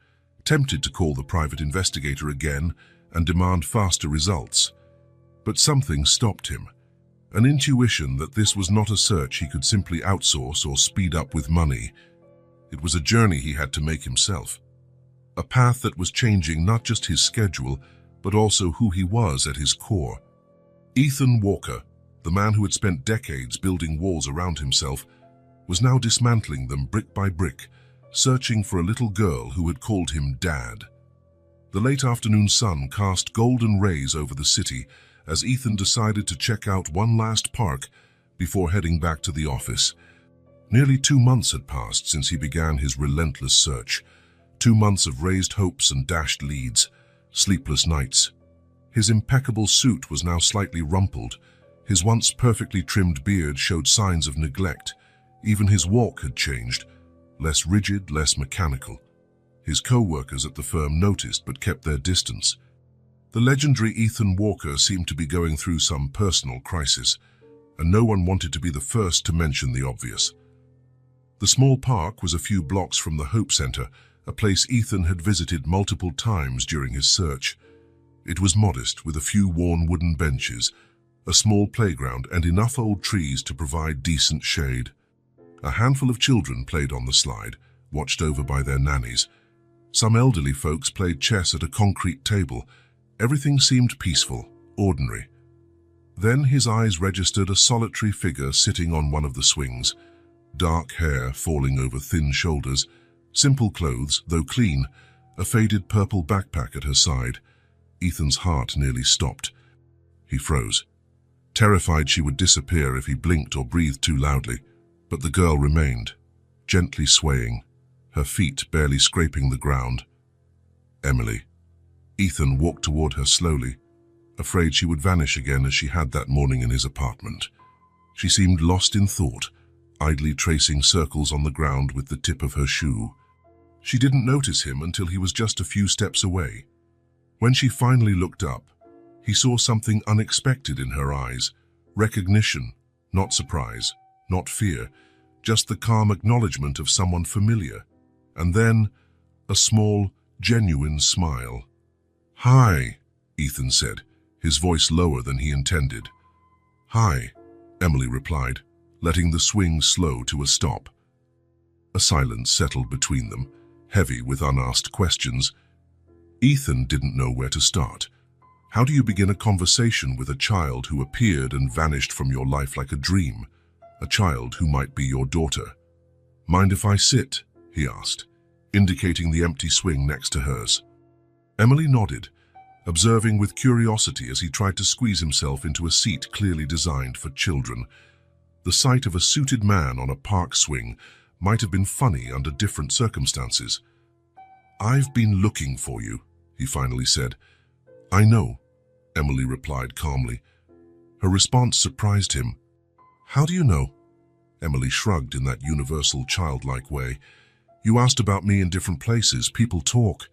tempted to call the private investigator again and demand faster results. But something stopped him. An intuition that this was not a search he could simply outsource or speed up with money. It was a journey he had to make himself. A path that was changing not just his schedule, but also who he was at his core. Ethan Walker, the man who had spent decades building walls around himself, was now dismantling them brick by brick, searching for a little girl who had called him Dad. The late afternoon sun cast golden rays over the city as Ethan decided to check out one last park before heading back to the office. Nearly 2 months had passed since he began his relentless search. 2 months of raised hopes and dashed leads, sleepless nights. His impeccable suit was now slightly rumpled. His once perfectly trimmed beard showed signs of neglect. Even his walk had changed, less rigid, less mechanical. His co-workers at the firm noticed but kept their distance. The legendary Ethan Walker seemed to be going through some personal crisis, and no one wanted to be the first to mention the obvious. The small park was a few blocks from the Hope Center, a place Ethan had visited multiple times during his search. It was modest, with a few worn wooden benches, a small playground, and enough old trees to provide decent shade. A handful of children played on the slide, watched over by their nannies. Some elderly folks played chess at a concrete table. Everything seemed peaceful, ordinary. Then his eyes registered a solitary figure sitting on one of the swings, dark hair falling over thin shoulders, simple clothes, though clean, a faded purple backpack at her side. Ethan's heart nearly stopped. He froze, terrified she would disappear if he blinked or breathed too loudly. But the girl remained, gently swaying, her feet barely scraping the ground. Emily. Ethan walked toward her slowly, afraid she would vanish again as she had that morning in his apartment. She seemed lost in thought, idly tracing circles on the ground with the tip of her shoe. She didn't notice him until he was just a few steps away. When she finally looked up, he saw something unexpected in her eyes. Recognition, not surprise, not fear, just the calm acknowledgement of someone familiar. And then, a small, genuine smile. "Hi," Ethan said, his voice lower than he intended. "Hi," Emily replied, letting the swing slow to a stop. A silence settled between them, heavy with unasked questions. Ethan didn't know where to start. How do you begin a conversation with a child who appeared and vanished from your life like a dream? A child who might be your daughter. "Mind if I sit?" he asked, indicating the empty swing next to hers. Emily nodded, observing with curiosity as he tried to squeeze himself into a seat clearly designed for children. The sight of a suited man on a park swing might have been funny under different circumstances. "I've been looking for you," he finally said. "I know. Emily replied calmly. Her response surprised him. How do you know? Emily shrugged in that universal childlike way. You asked about me in different places. People talk.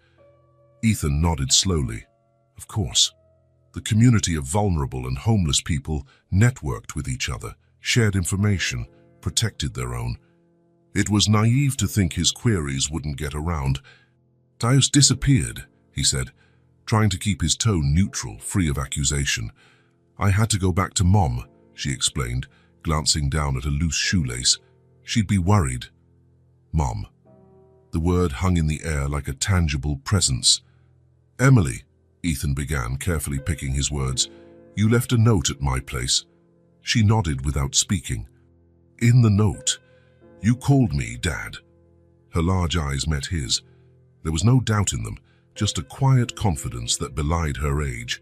Ethan nodded slowly. Of course. The community of vulnerable and homeless people networked with each other, shared information, protected their own. It was naive to think his queries wouldn't get around. Tios disappeared, he said, trying to keep his tone neutral, free of accusation. I had to go back to Mom, she explained, glancing down at a loose shoelace. She'd be worried. Mom. The word hung in the air like a tangible presence. Emily, Ethan began, carefully picking his words, you left a note at my place. She nodded without speaking. In the note, you called me Dad. Her large eyes met his. There was no doubt in them, just a quiet confidence that belied her age.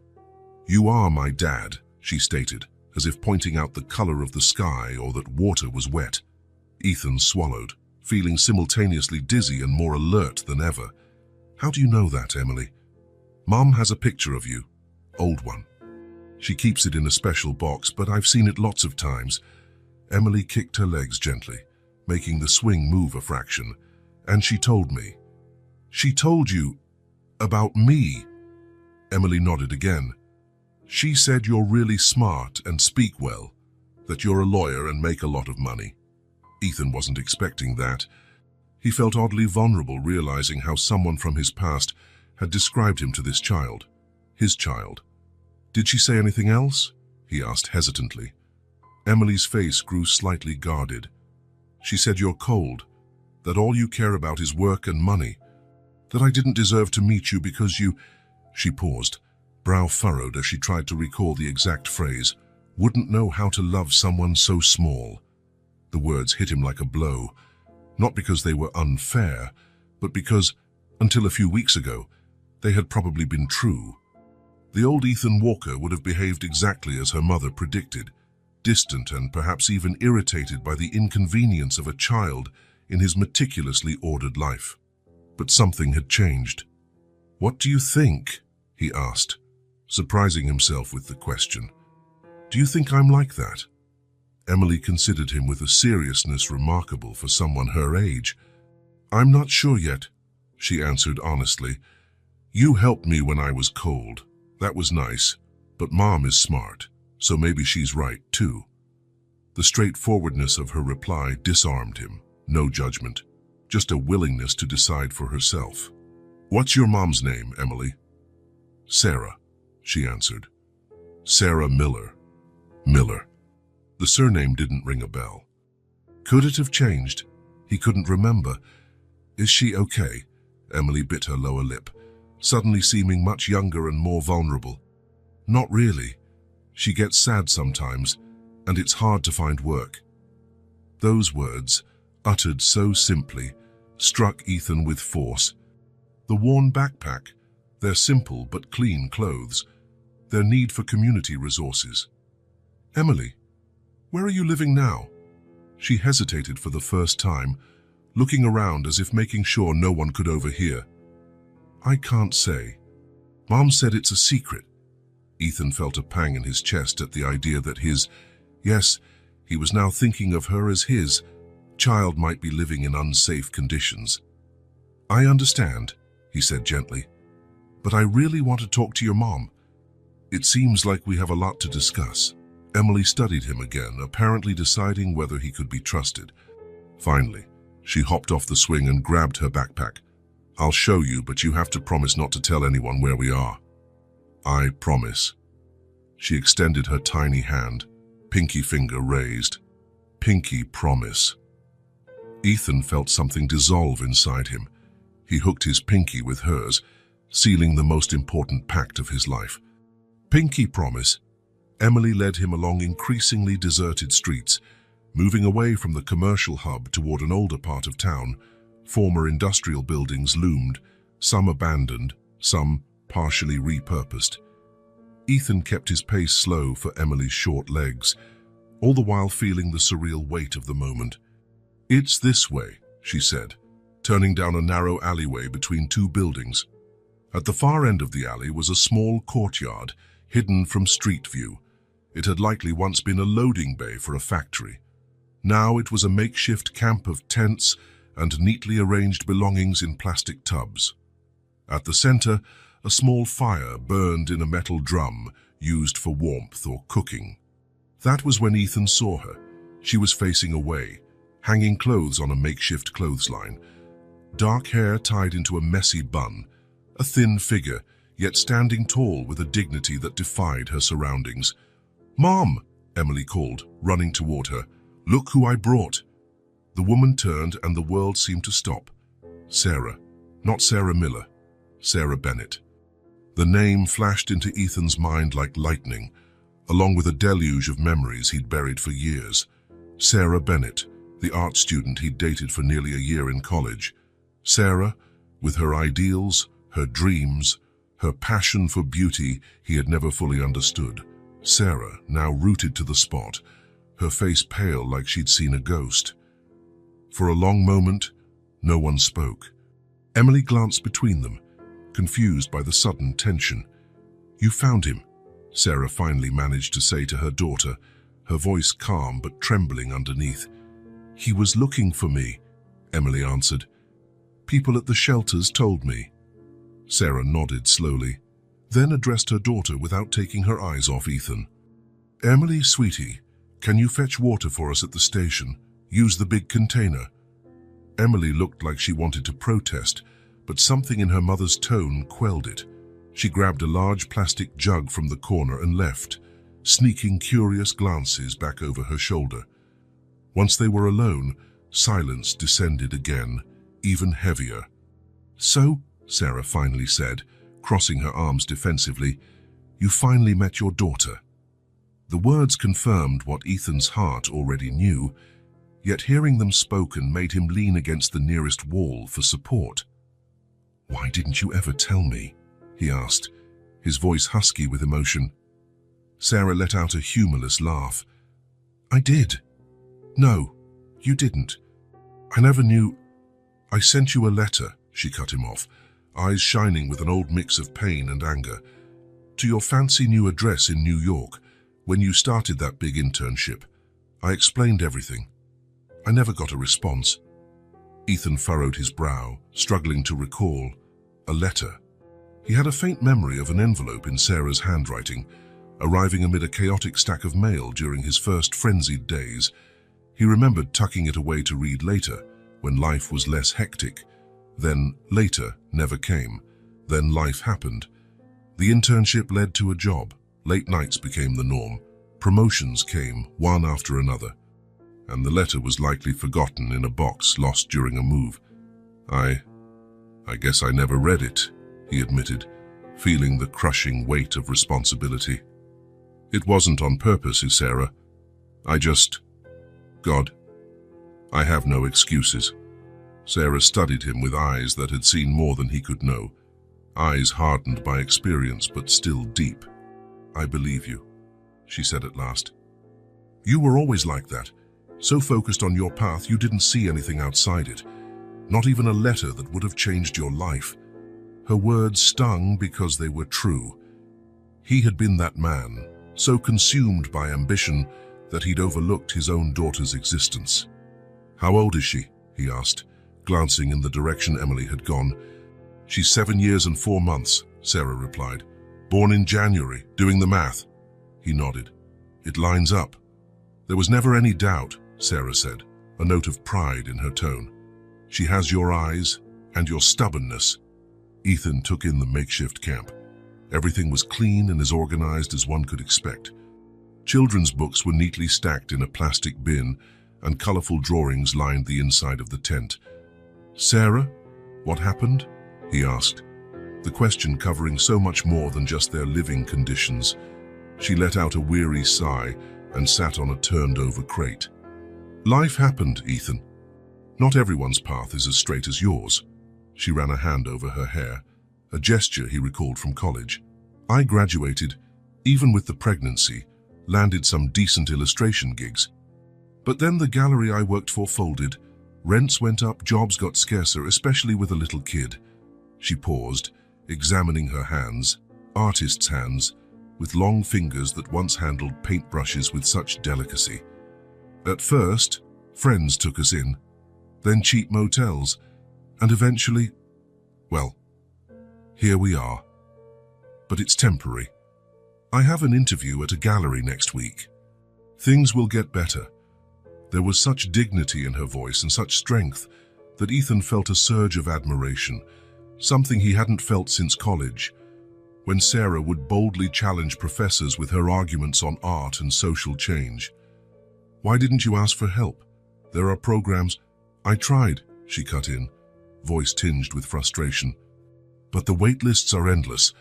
You are my dad, she stated, as if pointing out the color of the sky or that water was wet. Ethan swallowed, feeling simultaneously dizzy and more alert than ever. How do you know that, Emily? Mom has a picture of you. Old one. She keeps it in a special box, but I've seen it lots of times. Emily kicked her legs gently, making the swing move a fraction. And she told me. She told you about me? Emily nodded again. She said you're really smart and speak well, that you're a lawyer and make a lot of money. Ethan wasn't expecting that. He felt oddly vulnerable, realizing how someone from his past had described him to this child, his child. Did she say anything else? He asked hesitantly. Emily's face grew slightly guarded. She said you're cold, that all you care about is work and money, that I didn't deserve to meet you because you... She paused, brow furrowed as she tried to recall the exact phrase, wouldn't know how to love someone so small. The words hit him like a blow, not because they were unfair, but because, until a few weeks ago, they had probably been true. The old Ethan Walker would have behaved exactly as her mother predicted, distant and perhaps even irritated by the inconvenience of a child in his meticulously ordered life. But something had changed. What do you think? He asked, surprising himself with the question. Do you think I'm like that? Emily considered him with a seriousness remarkable for someone her age. I'm not sure yet, she answered honestly. You helped me when I was cold. That was nice, but Mom is smart, so maybe she's right too. The straightforwardness of her reply disarmed him. No judgment, just a willingness to decide for herself. What's your mom's name, Emily? Sarah, she answered. Sarah Miller. Miller. The surname didn't ring a bell. Could it have changed? He couldn't remember. Is she okay? Emily bit her lower lip, suddenly seeming much younger and more vulnerable. Not really. She gets sad sometimes, and it's hard to find work. Those words, uttered so simply, struck Ethan with force. The worn backpack, their simple but clean clothes, their need for community resources. Emily, where are you living now? She hesitated for the first time, looking around as if making sure no one could overhear. I can't say. Mom said it's a secret. Ethan felt a pang in his chest at the idea that yes, he was now thinking of her as his child might be living in unsafe conditions. I understand, he said gently, but I really want to talk to your mom. It seems like we have a lot to discuss. Emily studied him again, apparently deciding whether he could be trusted. Finally, she hopped off the swing and grabbed her backpack. I'll show you, but you have to promise not to tell anyone where we are. I promise. She extended her tiny hand, pinky finger raised. Pinky promise. Ethan felt something dissolve inside him. He hooked his pinky with hers, sealing the most important pact of his life. Pinky promise. Emily led him along increasingly deserted streets, moving away from the commercial hub toward an older part of town. Former industrial buildings loomed, some abandoned, some partially repurposed. Ethan kept his pace slow for Emily's short legs, all the while feeling the surreal weight of the moment. It's this way, she said, turning down a narrow alleyway between two buildings. At the far end of the alley was a small courtyard, hidden from street view. It had likely once been a loading bay for a factory. Now it was a makeshift camp of tents and neatly arranged belongings in plastic tubs. At the center, a small fire burned in a metal drum used for warmth or cooking. That was when Ethan saw her. She was facing away, hanging clothes on a makeshift clothesline. Dark hair tied into a messy bun, a thin figure, yet standing tall with a dignity that defied her surroundings. "Mom!" Emily called, running toward her. "Look who I brought." The woman turned and the world seemed to stop. Sarah. Not Sarah Miller. Sarah Bennett. The name flashed into Ethan's mind like lightning, along with a deluge of memories he'd buried for years. Sarah Bennett, the art student he'd dated for nearly a year in college. Sarah, with her ideals, her dreams, her passion for beauty he had never fully understood. Sarah, now rooted to the spot, her face pale like she'd seen a ghost. For a long moment, no one spoke. Emily glanced between them, confused by the sudden tension. "You found him," Sarah finally managed to say to her daughter, her voice calm but trembling underneath. "He was looking for me," Emily answered. "People at the shelters told me." Sarah nodded slowly, then addressed her daughter without taking her eyes off Ethan. "Emily, sweetie, can you fetch water for us at the station? Use the big container." Emily looked like she wanted to protest, but something in her mother's tone quelled it. She grabbed a large plastic jug from the corner and left, sneaking curious glances back over her shoulder. Once they were alone, silence descended again, even heavier. "So," Sarah finally said, crossing her arms defensively, "you finally met your daughter." The words confirmed what Ethan's heart already knew, yet hearing them spoken made him lean against the nearest wall for support. "Why didn't you ever tell me?" he asked, his voice husky with emotion. Sarah let out a humorless laugh. "I did." "No, you didn't. I never knew. I sent you a letter," she cut him off, eyes shining with an old mix of pain and anger. "To your fancy new address in New York, when you started that big internship. I explained everything. I never got a response." Ethan furrowed his brow, struggling to recall. A letter. He had a faint memory of an envelope in Sarah's handwriting, arriving amid a chaotic stack of mail during his first frenzied days. He remembered tucking it away to read later, when life was less hectic. Then later never came. Then life happened. The internship led to a job. Late nights became the norm. Promotions came, one after another. And the letter was likely forgotten in a box lost during a move. I guess I never read it," he admitted, feeling the crushing weight of responsibility. "It wasn't on purpose, Sarah. God, I have no excuses." Sarah studied him with eyes that had seen more than he could know, eyes hardened by experience but still deep. "I believe you," she said at last. "You were always like that, so focused on your path you didn't see anything outside it, not even a letter that would have changed your life." Her words stung because they were true. He had been that man, so consumed by ambition that he'd overlooked his own daughter's existence. "How old is she?" he asked, glancing in the direction Emily had gone. "She's 7 years and 4 months, Sarah replied. "Born in January, doing the math." He nodded. "It lines up." "There was never any doubt," Sarah said, a note of pride in her tone. "She has your eyes and your stubbornness." Ethan took in the makeshift camp. Everything was clean and as organized as one could expect. Children's books were neatly stacked in a plastic bin, and colorful drawings lined the inside of the tent. "Sarah, what happened?" he asked, the question covering so much more than just their living conditions. She let out a weary sigh and sat on a turned-over crate. "Life happened, Ethan. Not everyone's path is as straight as yours." She ran a hand over her hair, a gesture he recalled from college. "I graduated, even with the pregnancy, landed some decent illustration gigs. But then the gallery I worked for folded. Rents went up, jobs got scarcer, especially with a little kid." She paused, examining her hands, artist's hands, with long fingers that once handled paintbrushes with such delicacy. At first, friends took us in, then cheap motels, and eventually, well, here we are. But it's temporary. I have an interview at a gallery next week. Things will get better. There was such dignity in her voice and such strength that Ethan felt a surge of admiration, something he hadn't felt since college, when Sarah would boldly challenge professors with her arguments on art and social change. "Why didn't you ask for help? There are programs—" "I tried," she cut in, voice tinged with frustration. "But the wait lists are endless.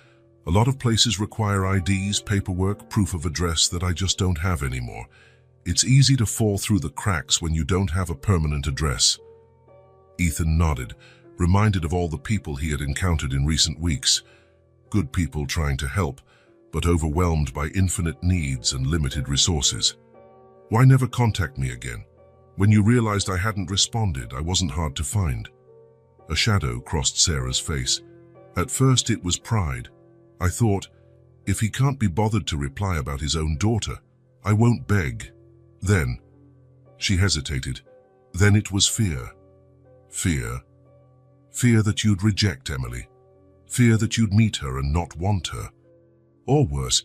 A lot of places require IDs, paperwork, proof of address that I just don't have anymore. It's easy to fall through the cracks when you don't have a permanent address." Ethan nodded, reminded of all the people he had encountered in recent weeks. Good people trying to help, but overwhelmed by infinite needs and limited resources. "Why never contact me again? When you realized I hadn't responded, I wasn't hard to find." A shadow crossed Sarah's face. At first it was pride. I thought, if he can't be bothered to reply about his own daughter, I won't beg. Then, she hesitated. Then it was fear. Fear. Fear that you'd reject Emily. Fear that you'd meet her and not want her. Or worse,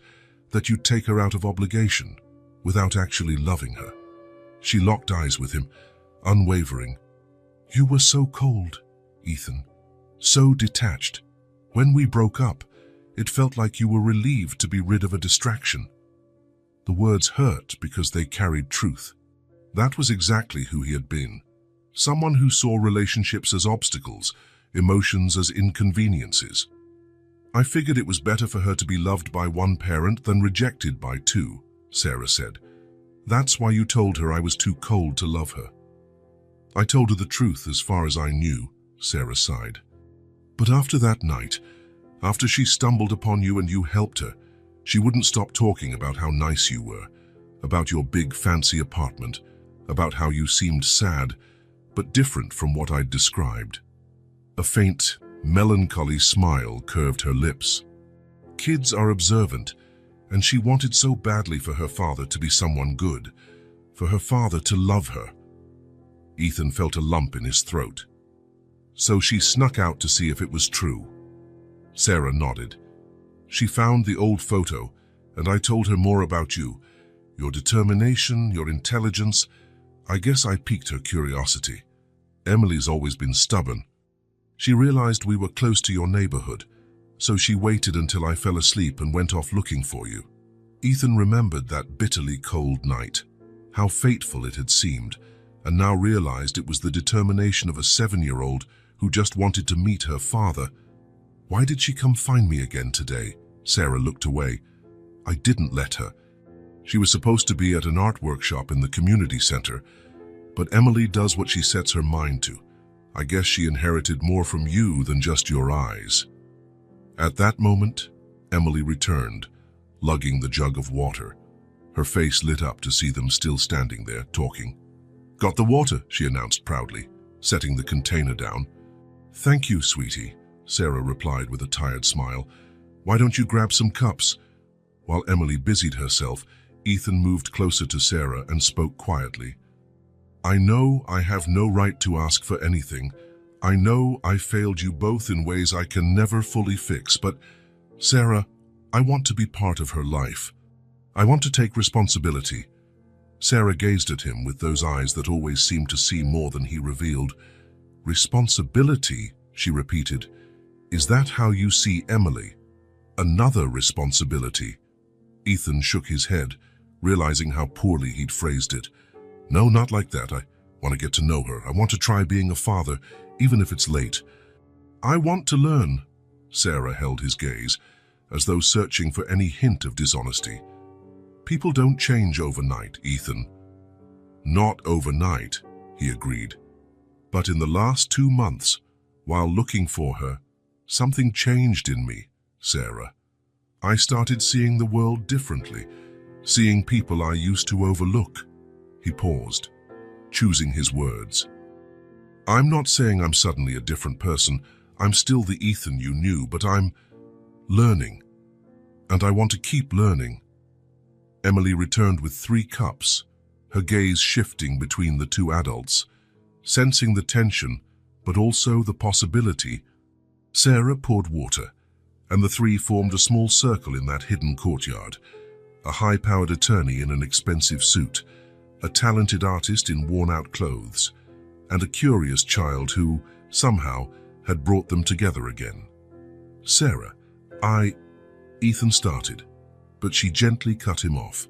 that you'd take her out of obligation, without actually loving her. She locked eyes with him, unwavering. "You were so cold, Ethan. So detached. When we broke up, it felt like you were relieved to be rid of a distraction." The words hurt because they carried truth. That was exactly who he had been. Someone who saw relationships as obstacles, emotions as inconveniences. "I figured it was better for her to be loved by one parent than rejected by two," Sarah said. "That's why you told her I was too cold to love her." "I told her the truth as far as I knew," Sarah sighed. "But after that night, after she stumbled upon you and you helped her, she wouldn't stop talking about how nice you were, about your big fancy apartment, about how you seemed sad, but different from what I'd described." A faint, melancholy smile curved her lips. Kids are observant, and she wanted so badly for her father to be someone good, for her father to love her. Ethan felt a lump in his throat. "So she snuck out to see if it was true." Sarah nodded. "She found the old photo, and I told her more about you. Your determination, your intelligence. I guess I piqued her curiosity. Emily's always been stubborn. She realized we were close to your neighborhood, so she waited until I fell asleep and went off looking for you." Ethan remembered that bitterly cold night, how fateful it had seemed, and now realized it was the determination of a 7-year-old who just wanted to meet her father. "Why did she come find me again today?" Sarah looked away. "I didn't let her. She was supposed to be at an art workshop in the community center, but Emily does what she sets her mind to. I guess she inherited more from you than just your eyes." At that moment, Emily returned, lugging the jug of water. Her face lit up to see them still standing there, talking. "Got the water," she announced proudly, setting the container down. "Thank you, sweetie," Sarah replied with a tired smile. "Why don't you grab some cups?" While Emily busied herself, Ethan moved closer to Sarah and spoke quietly. "I know I have no right to ask for anything. I know I failed you both in ways I can never fully fix, but, Sarah, I want to be part of her life. I want to take responsibility." Sarah gazed at him with those eyes that always seemed to see more than he revealed. "Responsibility," she repeated. "Is that how you see Emily? Another responsibility?" Ethan shook his head, realizing how poorly he'd phrased it. "No, not like that. I want to get to know her. I want to try being a father, even if it's late." "I want to learn." Sarah held his gaze, as though searching for any hint of dishonesty. "People don't change overnight, Ethan." "Not overnight," he agreed. "But in the last 2 months, while looking for her, something changed in me, Sarah. I started seeing the world differently, seeing people I used to overlook." He paused, choosing his words. "I'm not saying I'm suddenly a different person. I'm still the Ethan you knew, but I'm learning. And I want to keep learning. Emily returned with 3 cups, her gaze shifting between the 2 adults, sensing the tension, but also the possibility. Sarah poured water, and the 3 formed a small circle in that hidden courtyard. A high-powered attorney in an expensive suit, a talented artist in worn-out clothes, and a curious child who, somehow, had brought them together again. Sarah, Ethan started, but she gently cut him off.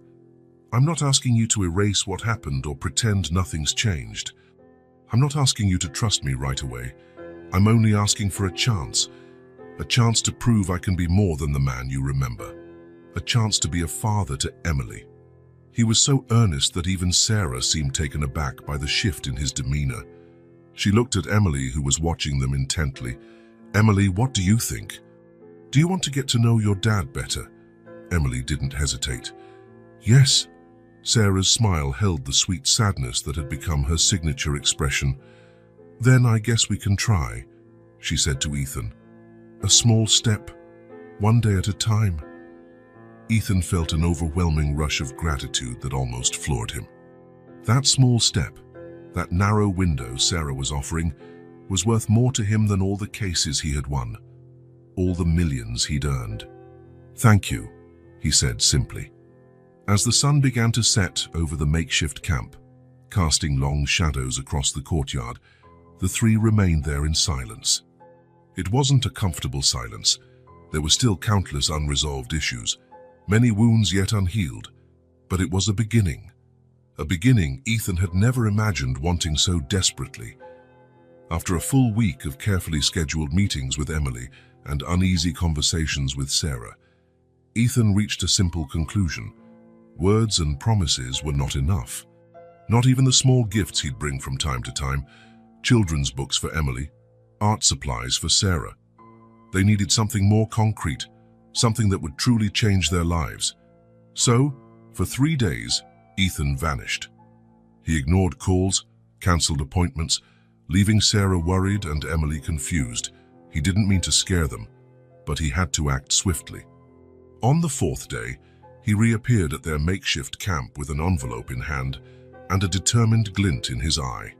I'm not asking you to erase what happened or pretend nothing's changed. I'm not asking you to trust me right away. I'm only asking for a chance to prove I can be more than the man you remember. A chance to be a father to Emily. He was so earnest that even Sarah seemed taken aback by the shift in his demeanor. She looked at Emily, who was watching them intently. Emily, what do you think? Do you want to get to know your dad better? Emily didn't hesitate. Yes. Sarah's smile held the sweet sadness that had become her signature expression. Then I guess we can try, she said to Ethan. A small step, one day at a time. Ethan felt an overwhelming rush of gratitude that almost floored him. That small step, that narrow window Sarah was offering, was worth more to him than all the cases he had won, all the millions he'd earned. Thank you, he said simply. As the sun began to set over the makeshift camp, casting long shadows across the courtyard, the 3 remained there in silence. It wasn't a comfortable silence. There were still countless unresolved issues, many wounds yet unhealed, but it was a beginning Ethan had never imagined wanting so desperately. After a full week of carefully scheduled meetings with Emily and uneasy conversations with Sarah, Ethan reached a simple conclusion. Words and promises were not enough. Not even the small gifts he'd bring from time to time, children's books for Emily, art supplies for Sarah. They needed something more concrete, something that would truly change their lives. So, for 3 days, Ethan vanished. He ignored calls, cancelled appointments, leaving Sarah worried and Emily confused. He didn't mean to scare them, but he had to act swiftly. On the 4th day, he reappeared at their makeshift camp with an envelope in hand and a determined glint in his eye.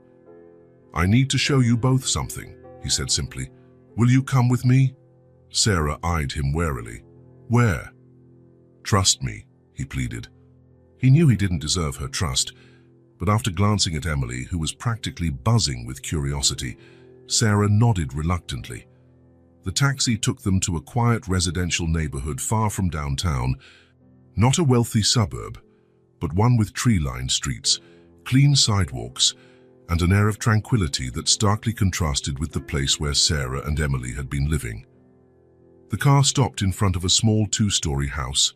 I need to show you both something, he said simply. Will you come with me? Sarah eyed him warily. Where? Trust me, he pleaded. He knew he didn't deserve her trust, but after glancing at Emily, who was practically buzzing with curiosity, Sarah nodded reluctantly. The taxi took them to a quiet residential neighborhood far from downtown, not a wealthy suburb, but one with tree-lined streets, clean sidewalks, and an air of tranquility that starkly contrasted with the place where Sarah and Emily had been living. The car stopped in front of a small 2-story house.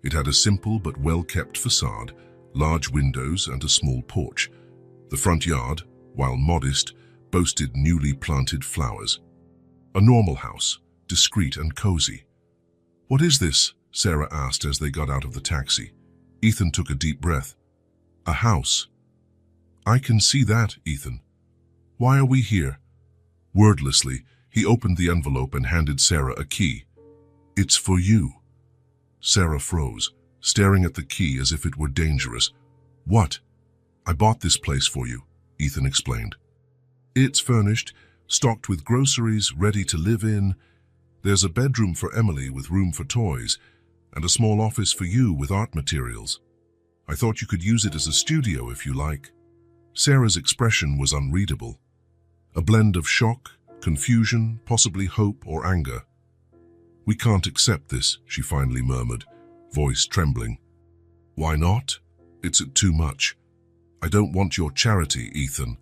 It had a simple but well-kept facade, large windows and a small porch. The front yard, while modest, boasted newly planted flowers. A normal house, discreet and cozy. What is this? Sarah asked as they got out of the taxi. Ethan took a deep breath. A house. I can see that, Ethan. Why are we here? Wordlessly, he opened the envelope and handed Sarah a key. It's for you. Sarah froze, staring at the key as if it were dangerous. What? I bought this place for you, Ethan explained. It's furnished, stocked with groceries, ready to live in. There's a bedroom for Emily with room for toys, and a small office for you with art materials. I thought you could use it as a studio if you like. Sarah's expression was unreadable. A blend of shock, confusion, possibly hope or anger. We can't accept this, she finally murmured, voice trembling. Why not? It's too much. I don't want your charity, Ethan.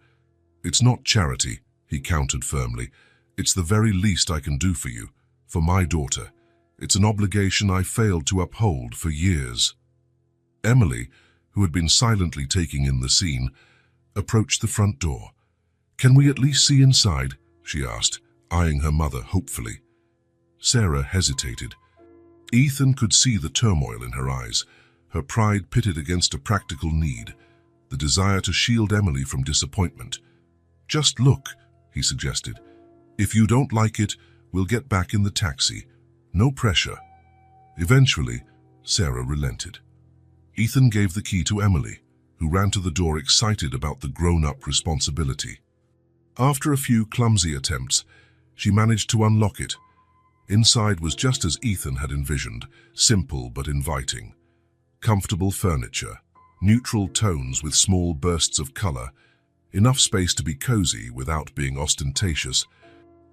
It's not charity, he countered firmly. It's the very least I can do for you, for my daughter. It's an obligation I failed to uphold for years. Emily, who had been silently taking in the scene, approached the front door. Can we at least see inside? She asked, eyeing her mother hopefully. Sarah hesitated. Ethan could see the turmoil in her eyes, her pride pitted against a practical need, the desire to shield Emily from disappointment. Just look, he suggested. If you don't like it, we'll get back in the taxi. No pressure. Eventually, Sarah relented. Ethan gave the key to Emily, who ran to the door excited about the grown-up responsibility. After a few clumsy attempts, she managed to unlock it. Inside was just as Ethan had envisioned, simple but inviting. Comfortable furniture, neutral tones with small bursts of color, enough space to be cozy without being ostentatious.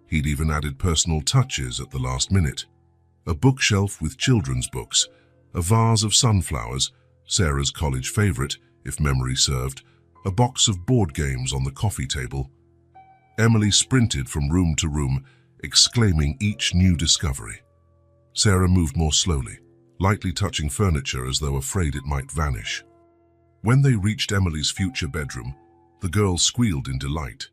He'd even added personal touches at the last minute. A bookshelf with children's books, a vase of sunflowers, Sarah's college favorite, if memory served, a box of board games on the coffee table. Emily sprinted from room to room, exclaiming each new discovery. Sarah moved more slowly, lightly touching furniture as though afraid it might vanish. When they reached Emily's future bedroom, the girl squealed in delight.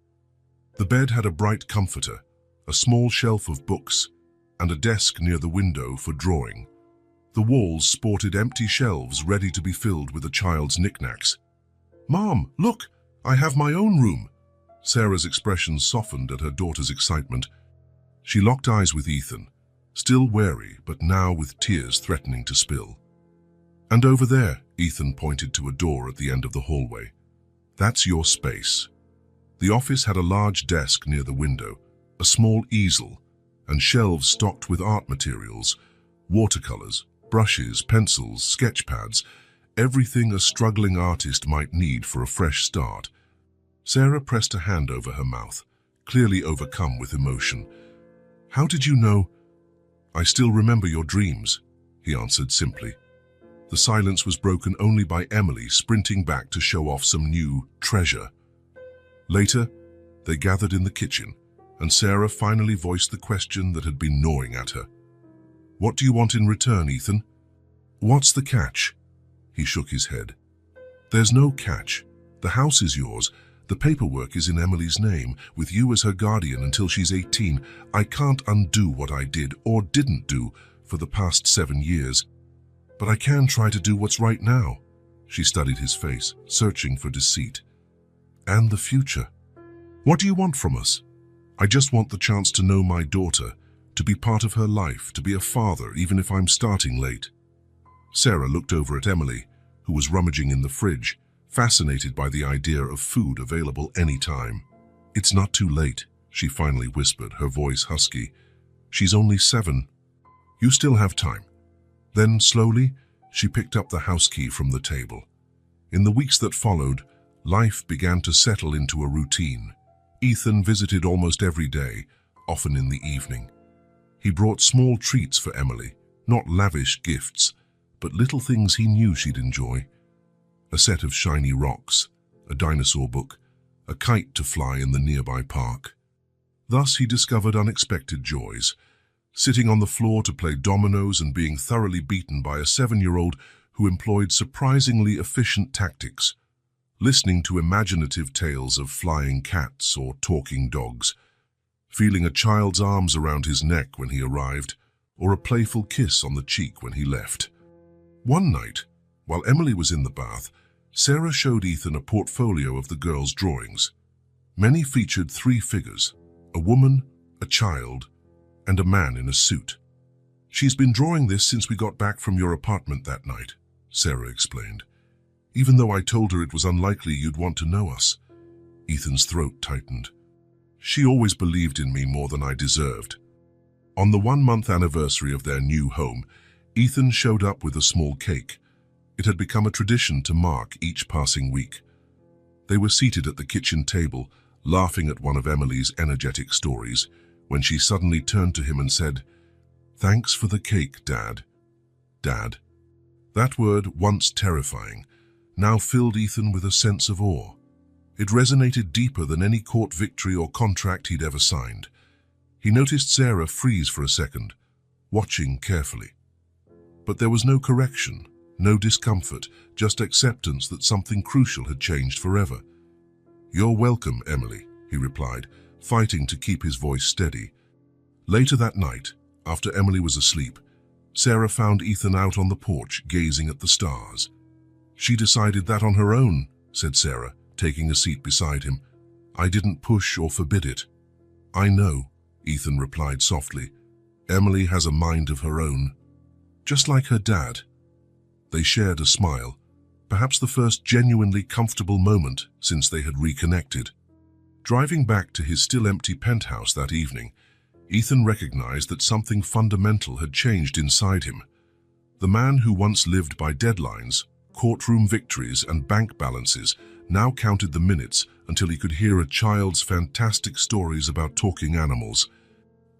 The bed had a bright comforter, a small shelf of books, and a desk near the window for drawing. The walls sported empty shelves ready to be filled with a child's knickknacks. "Mom, look! I have my own room!" Sarah's expression softened at her daughter's excitement. She locked eyes with Ethan, still wary, but now with tears threatening to spill. "And over there," Ethan pointed to a door at the end of the hallway. "That's your space." The office had a large desk near the window, a small easel, and shelves stocked with art materials, watercolors, brushes, pencils, sketch pads, everything a struggling artist might need for a fresh start. Sarah pressed a hand over her mouth, clearly overcome with emotion. "How did you know?" "I still remember your dreams," he answered simply. The silence was broken only by Emily sprinting back to show off some new treasure. Later, they gathered in the kitchen, and Sarah finally voiced the question that had been gnawing at her. "What do you want in return, Ethan?" "What's the catch?" He shook his head. "There's no catch. The house is yours. The paperwork is in Emily's name, with you as her guardian until she's 18. I can't undo what I did or didn't do for the past 7 years. But I can try to do what's right now." She studied his face, searching for deceit. "And the future. What do you want from us?" "I just want the chance to know my daughter, to be part of her life, to be a father, even if I'm starting late." Sarah looked over at Emily, who was rummaging in the fridge, fascinated by the idea of food available any time. "It's not too late," she finally whispered, her voice husky. "She's only 7. You still have time." Then, slowly, she picked up the house key from the table. In the weeks that followed, life began to settle into a routine. Ethan visited almost every day, often in the evening. He brought small treats for Emily, not lavish gifts, but little things he knew she'd enjoy. A set of shiny rocks, a dinosaur book, a kite to fly in the nearby park. Thus he discovered unexpected joys, sitting on the floor to play dominoes and being thoroughly beaten by a 7-year-old who employed surprisingly efficient tactics, listening to imaginative tales of flying cats or talking dogs, feeling a child's arms around his neck when he arrived, or a playful kiss on the cheek when he left. One night, while Emily was in the bath, Sarah showed Ethan a portfolio of the girl's drawings. Many featured 3 figures, a woman, a child, and a man in a suit. "She's been drawing this since we got back from your apartment that night," Sarah explained. "Even though I told her it was unlikely you'd want to know us." Ethan's throat tightened. "She always believed in me more than I deserved." On the 1-month anniversary of their new home, Ethan showed up with a small cake. It had become a tradition to mark each passing week. They were seated at the kitchen table, laughing at one of Emily's energetic stories, when she suddenly turned to him and said, "Thanks for the cake, Dad." Dad. That word, once terrifying, now filled Ethan with a sense of awe. It resonated deeper than any court victory or contract he'd ever signed. He noticed Sarah freeze for a second, watching carefully. But there was no correction, no discomfort, just acceptance that something crucial had changed forever. "You're welcome, Emily," he replied, fighting to keep his voice steady. Later that night, after Emily was asleep, Sarah found Ethan out on the porch, gazing at the stars. "She decided that on her own," said Sarah, taking a seat beside him. "I didn't push or forbid it." "I know," Ethan replied softly. "Emily has a mind of her own." just like her dad. They shared a smile, perhaps the first genuinely comfortable moment since they had reconnected. Driving back to his still-empty penthouse that evening, Ethan recognized that something fundamental had changed inside him. The man who once lived by deadlines, courtroom victories, and bank balances now counted the minutes until he could hear a child's fantastic stories about talking animals.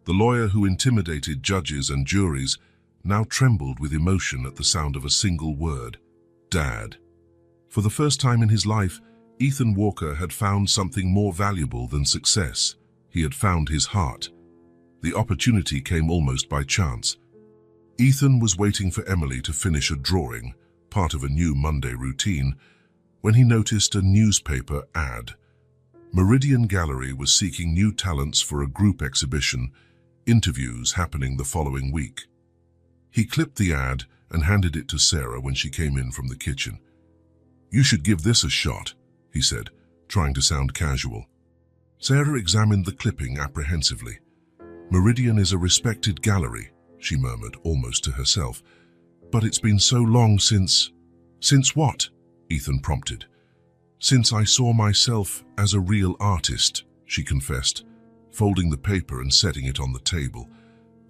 The lawyer who intimidated judges and juries now trembled with emotion at the sound of a single word: Dad. For the first time in his life, Ethan Walker had found something more valuable than success. He had found his heart. The opportunity came almost by chance. Ethan was waiting for Emily to finish a drawing, part of a new Monday routine, when he noticed a newspaper ad. Meridian Gallery was seeking new talents for a group exhibition, interviews happening the following week. He clipped the ad and handed it to Sarah when she came in from the kitchen. "You should give this a shot," he said, trying to sound casual. Sarah examined the clipping apprehensively. "Meridian is a respected gallery," she murmured, almost to herself. "But it's been so long since..." "Since what?" Ethan prompted. "Since I saw myself as a real artist," she confessed, folding the paper and setting it on the table.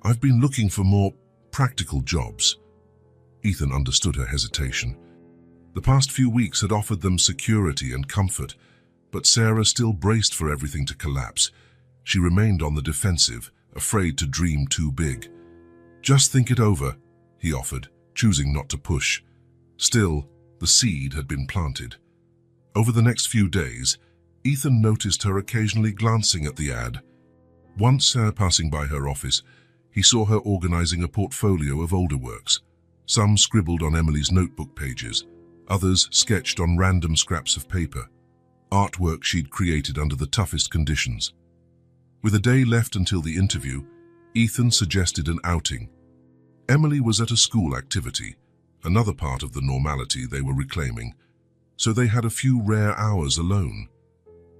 "I've been looking for more practical jobs." Ethan understood her hesitation. The past few weeks had offered them security and comfort, but Sarah still braced for everything to collapse. She remained on the defensive, afraid to dream too big. "Just think it over," he offered, choosing not to push. Still, the seed had been planted. Over the next few days, Ethan noticed her occasionally glancing at the ad. Once, passing by her office, he saw her organizing a portfolio of older works. Some scribbled on Emily's notebook pages, others sketched on random scraps of paper, artwork she'd created under the toughest conditions. With a day left until the interview, Ethan suggested an outing. Emily was at a school activity, another part of the normality they were reclaiming, so they had a few rare hours alone.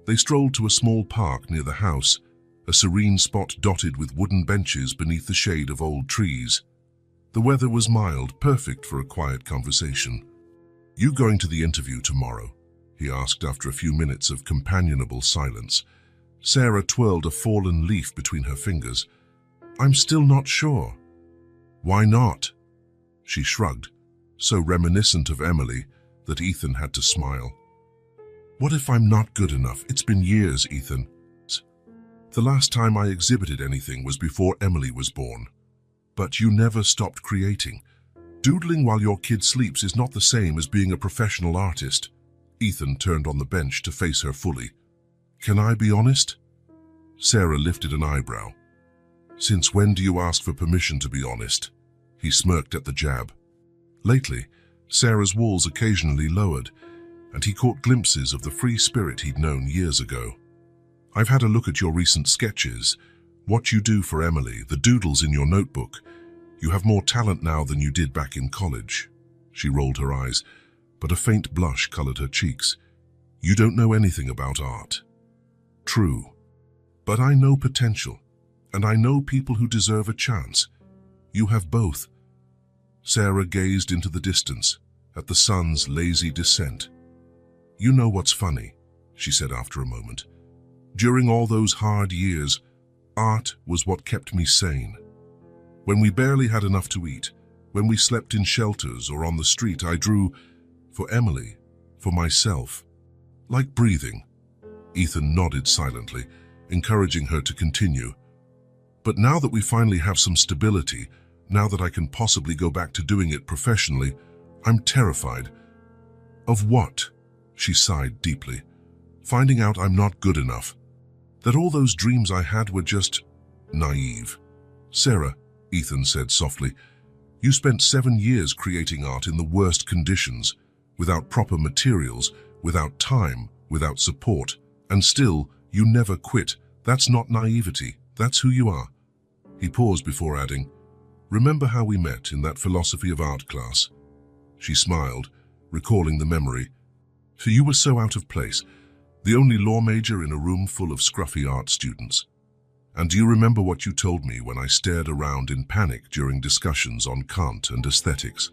They strolled to a small park near the house, a serene spot dotted with wooden benches beneath the shade of old trees. The weather was mild, perfect for a quiet conversation. "You going to the interview tomorrow?" he asked after a few minutes of companionable silence. Sarah twirled a fallen leaf between her fingers. "I'm still not sure." "Why not?" She shrugged, so reminiscent of Emily that Ethan had to smile. "What if I'm not good enough? It's been years, Ethan. The last time I exhibited anything was before Emily was born. But you never stopped creating. Doodling while your kid sleeps is not the same as being a professional artist." Ethan turned on the bench to face her fully. "Can I be honest?" Sarah lifted an eyebrow. "Since when do you ask for permission to be honest?" He smirked at the jab. Lately, Sarah's walls occasionally lowered, and he caught glimpses of the free spirit he'd known years ago. "I've had a look at your recent sketches, what you do for Emily, the doodles in your notebook. You have more talent now than you did back in college." She rolled her eyes, but a faint blush colored her cheeks. "You don't know anything about art." "True. But I know potential, and I know people who deserve a chance. You have both." Sarah gazed into the distance, at the sun's lazy descent. "You know what's funny," she said after a moment. "During all those hard years, art was what kept me sane. When we barely had enough to eat, when we slept in shelters or on the street, I drew for Emily, for myself. Like breathing." Ethan nodded silently, encouraging her to continue. "But now that we finally have some stability, now that I can possibly go back to doing it professionally, I'm terrified." "Of what?" She sighed deeply. "Finding out I'm not good enough. That all those dreams I had were just naive." "Sarah," Ethan said softly, "you spent 7 years creating art in the worst conditions, without proper materials, without time, without support, and still, you never quit. That's not naivety, that's who you are." He paused before adding, "Remember how we met in that philosophy of art class?" She smiled, recalling the memory. "For you were so out of place, the only law major in a room full of scruffy art students. And do you remember what you told me when I stared around in panic during discussions on Kant and aesthetics?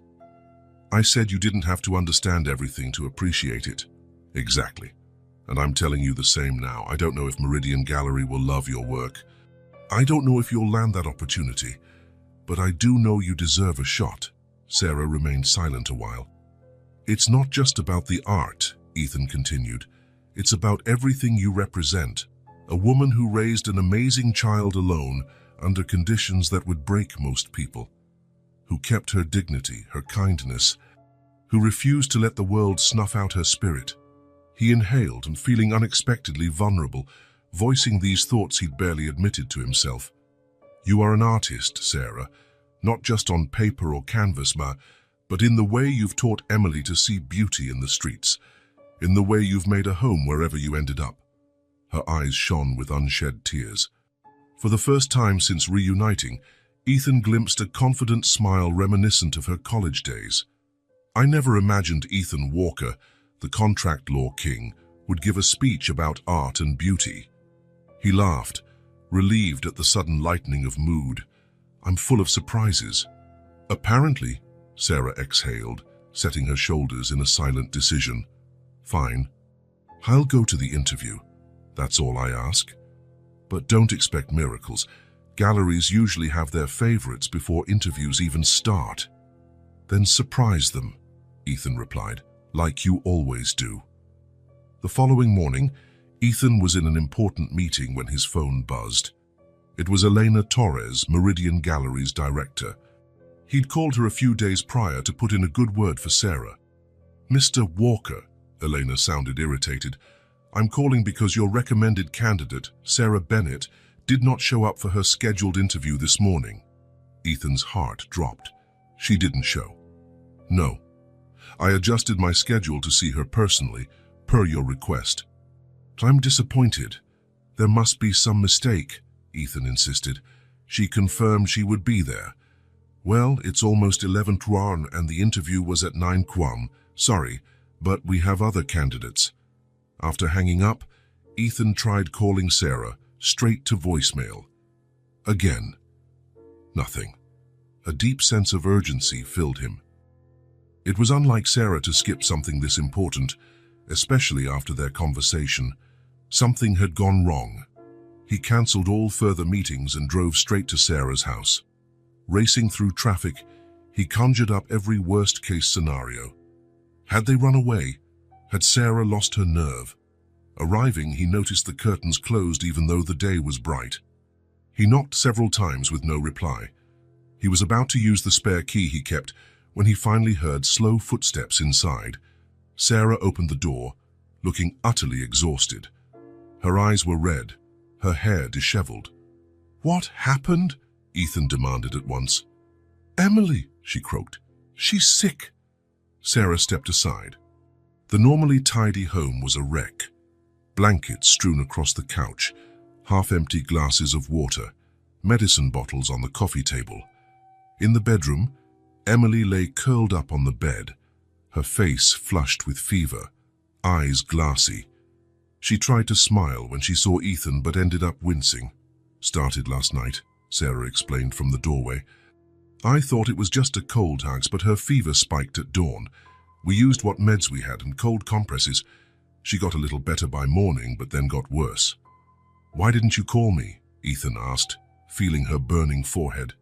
I said you didn't have to understand everything to appreciate it. Exactly. And I'm telling you the same now. I don't know if Meridian Gallery will love your work. I don't know if you'll land that opportunity, but I do know you deserve a shot. Sarah remained silent a while. It's not just about the art, Ethan continued. It's about everything you represent. A woman who raised an amazing child alone under conditions that would break most people, who kept her dignity, her kindness, who refused to let the world snuff out her spirit. He inhaled and, feeling unexpectedly vulnerable, voicing these thoughts he'd barely admitted to himself. You are an artist, Sarah, not just on paper or canvas, but in the way you've taught Emily to see beauty in the streets, in the way you've made a home wherever you ended up. Her eyes shone with unshed tears. For the first time since reuniting, Ethan glimpsed a confident smile reminiscent of her college days. I never imagined Ethan Walker, the contract law king, would give a speech about art and beauty. He laughed, relieved at the sudden lightening of mood. I'm full of surprises. Apparently, Sarah exhaled, setting her shoulders in a silent decision. Fine. I'll go to the interview. That's all I ask. But don't expect miracles. Galleries usually have their favorites before interviews even start. Then surprise them, Ethan replied, like you always do. The following morning, Ethan was in an important meeting when his phone buzzed. It was Elena Torres, Meridian Gallery's director. He'd called her a few days prior to put in a good word for Sarah. Mr. Walker, Elena sounded irritated. I'm calling because your recommended candidate, Sarah Bennett, did not show up for her scheduled interview this morning. Ethan's heart dropped. She didn't show. No. I adjusted my schedule to see her personally, per your request. I'm disappointed. There must be some mistake, Ethan insisted. She confirmed she would be there. Well, it's almost 11 Tuan and the interview was at 9 Quam. Sorry, but we have other candidates. After hanging up, Ethan tried calling Sarah, straight to voicemail. Again. Nothing. A deep sense of urgency filled him. It was unlike Sarah to skip something this important, especially after their conversation. Something had gone wrong. He cancelled all further meetings and drove straight to Sarah's house. Racing through traffic, he conjured up every worst-case scenario. Had they run away? Had Sarah lost her nerve? Arriving, he noticed the curtains closed even though the day was bright. He knocked several times with no reply. He was about to use the spare key he kept when he finally heard slow footsteps inside. Sarah opened the door, looking utterly exhausted. Her eyes were red, her hair disheveled. What happened? Ethan demanded at once. Emily, she croaked. She's sick. Sarah stepped aside. The normally tidy home was a wreck. Blankets strewn across the couch, half-empty glasses of water, medicine bottles on the coffee table. In the bedroom, Emily lay curled up on the bed, her face flushed with fever, eyes glassy. She tried to smile when she saw Ethan but ended up wincing. Started last night, Sarah explained from the doorway. I thought it was just a cold, Hugs, but her fever spiked at dawn. We used what meds we had and cold compresses. She got a little better by morning, but then got worse. Why didn't you call me? Ethan asked, feeling her burning forehead.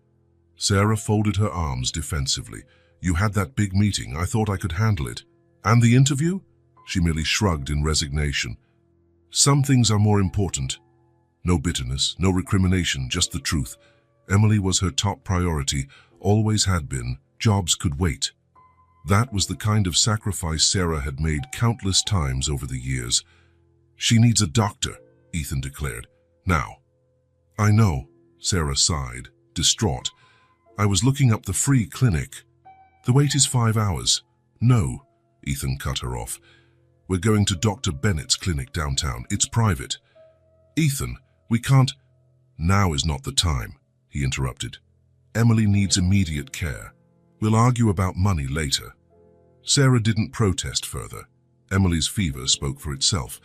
Sarah folded her arms defensively. You had that big meeting. I thought I could handle it. And the interview? She merely shrugged in resignation. Some things are more important. No bitterness, no recrimination, just the truth. Emily was her top priority, always had been. Jobs could wait. That was the kind of sacrifice Sarah had made countless times over the years. She needs a doctor, Ethan declared. Now. I know, Sarah sighed, distraught. I was looking up the free clinic. The wait is 5 hours. No, Ethan cut her off. We're going to Dr. Bennett's clinic downtown. It's private. Ethan, we can't. Now is not the time, he interrupted. Emily needs immediate care. We'll argue about money later. Sarah didn't protest further. Emily's fever spoke for itself.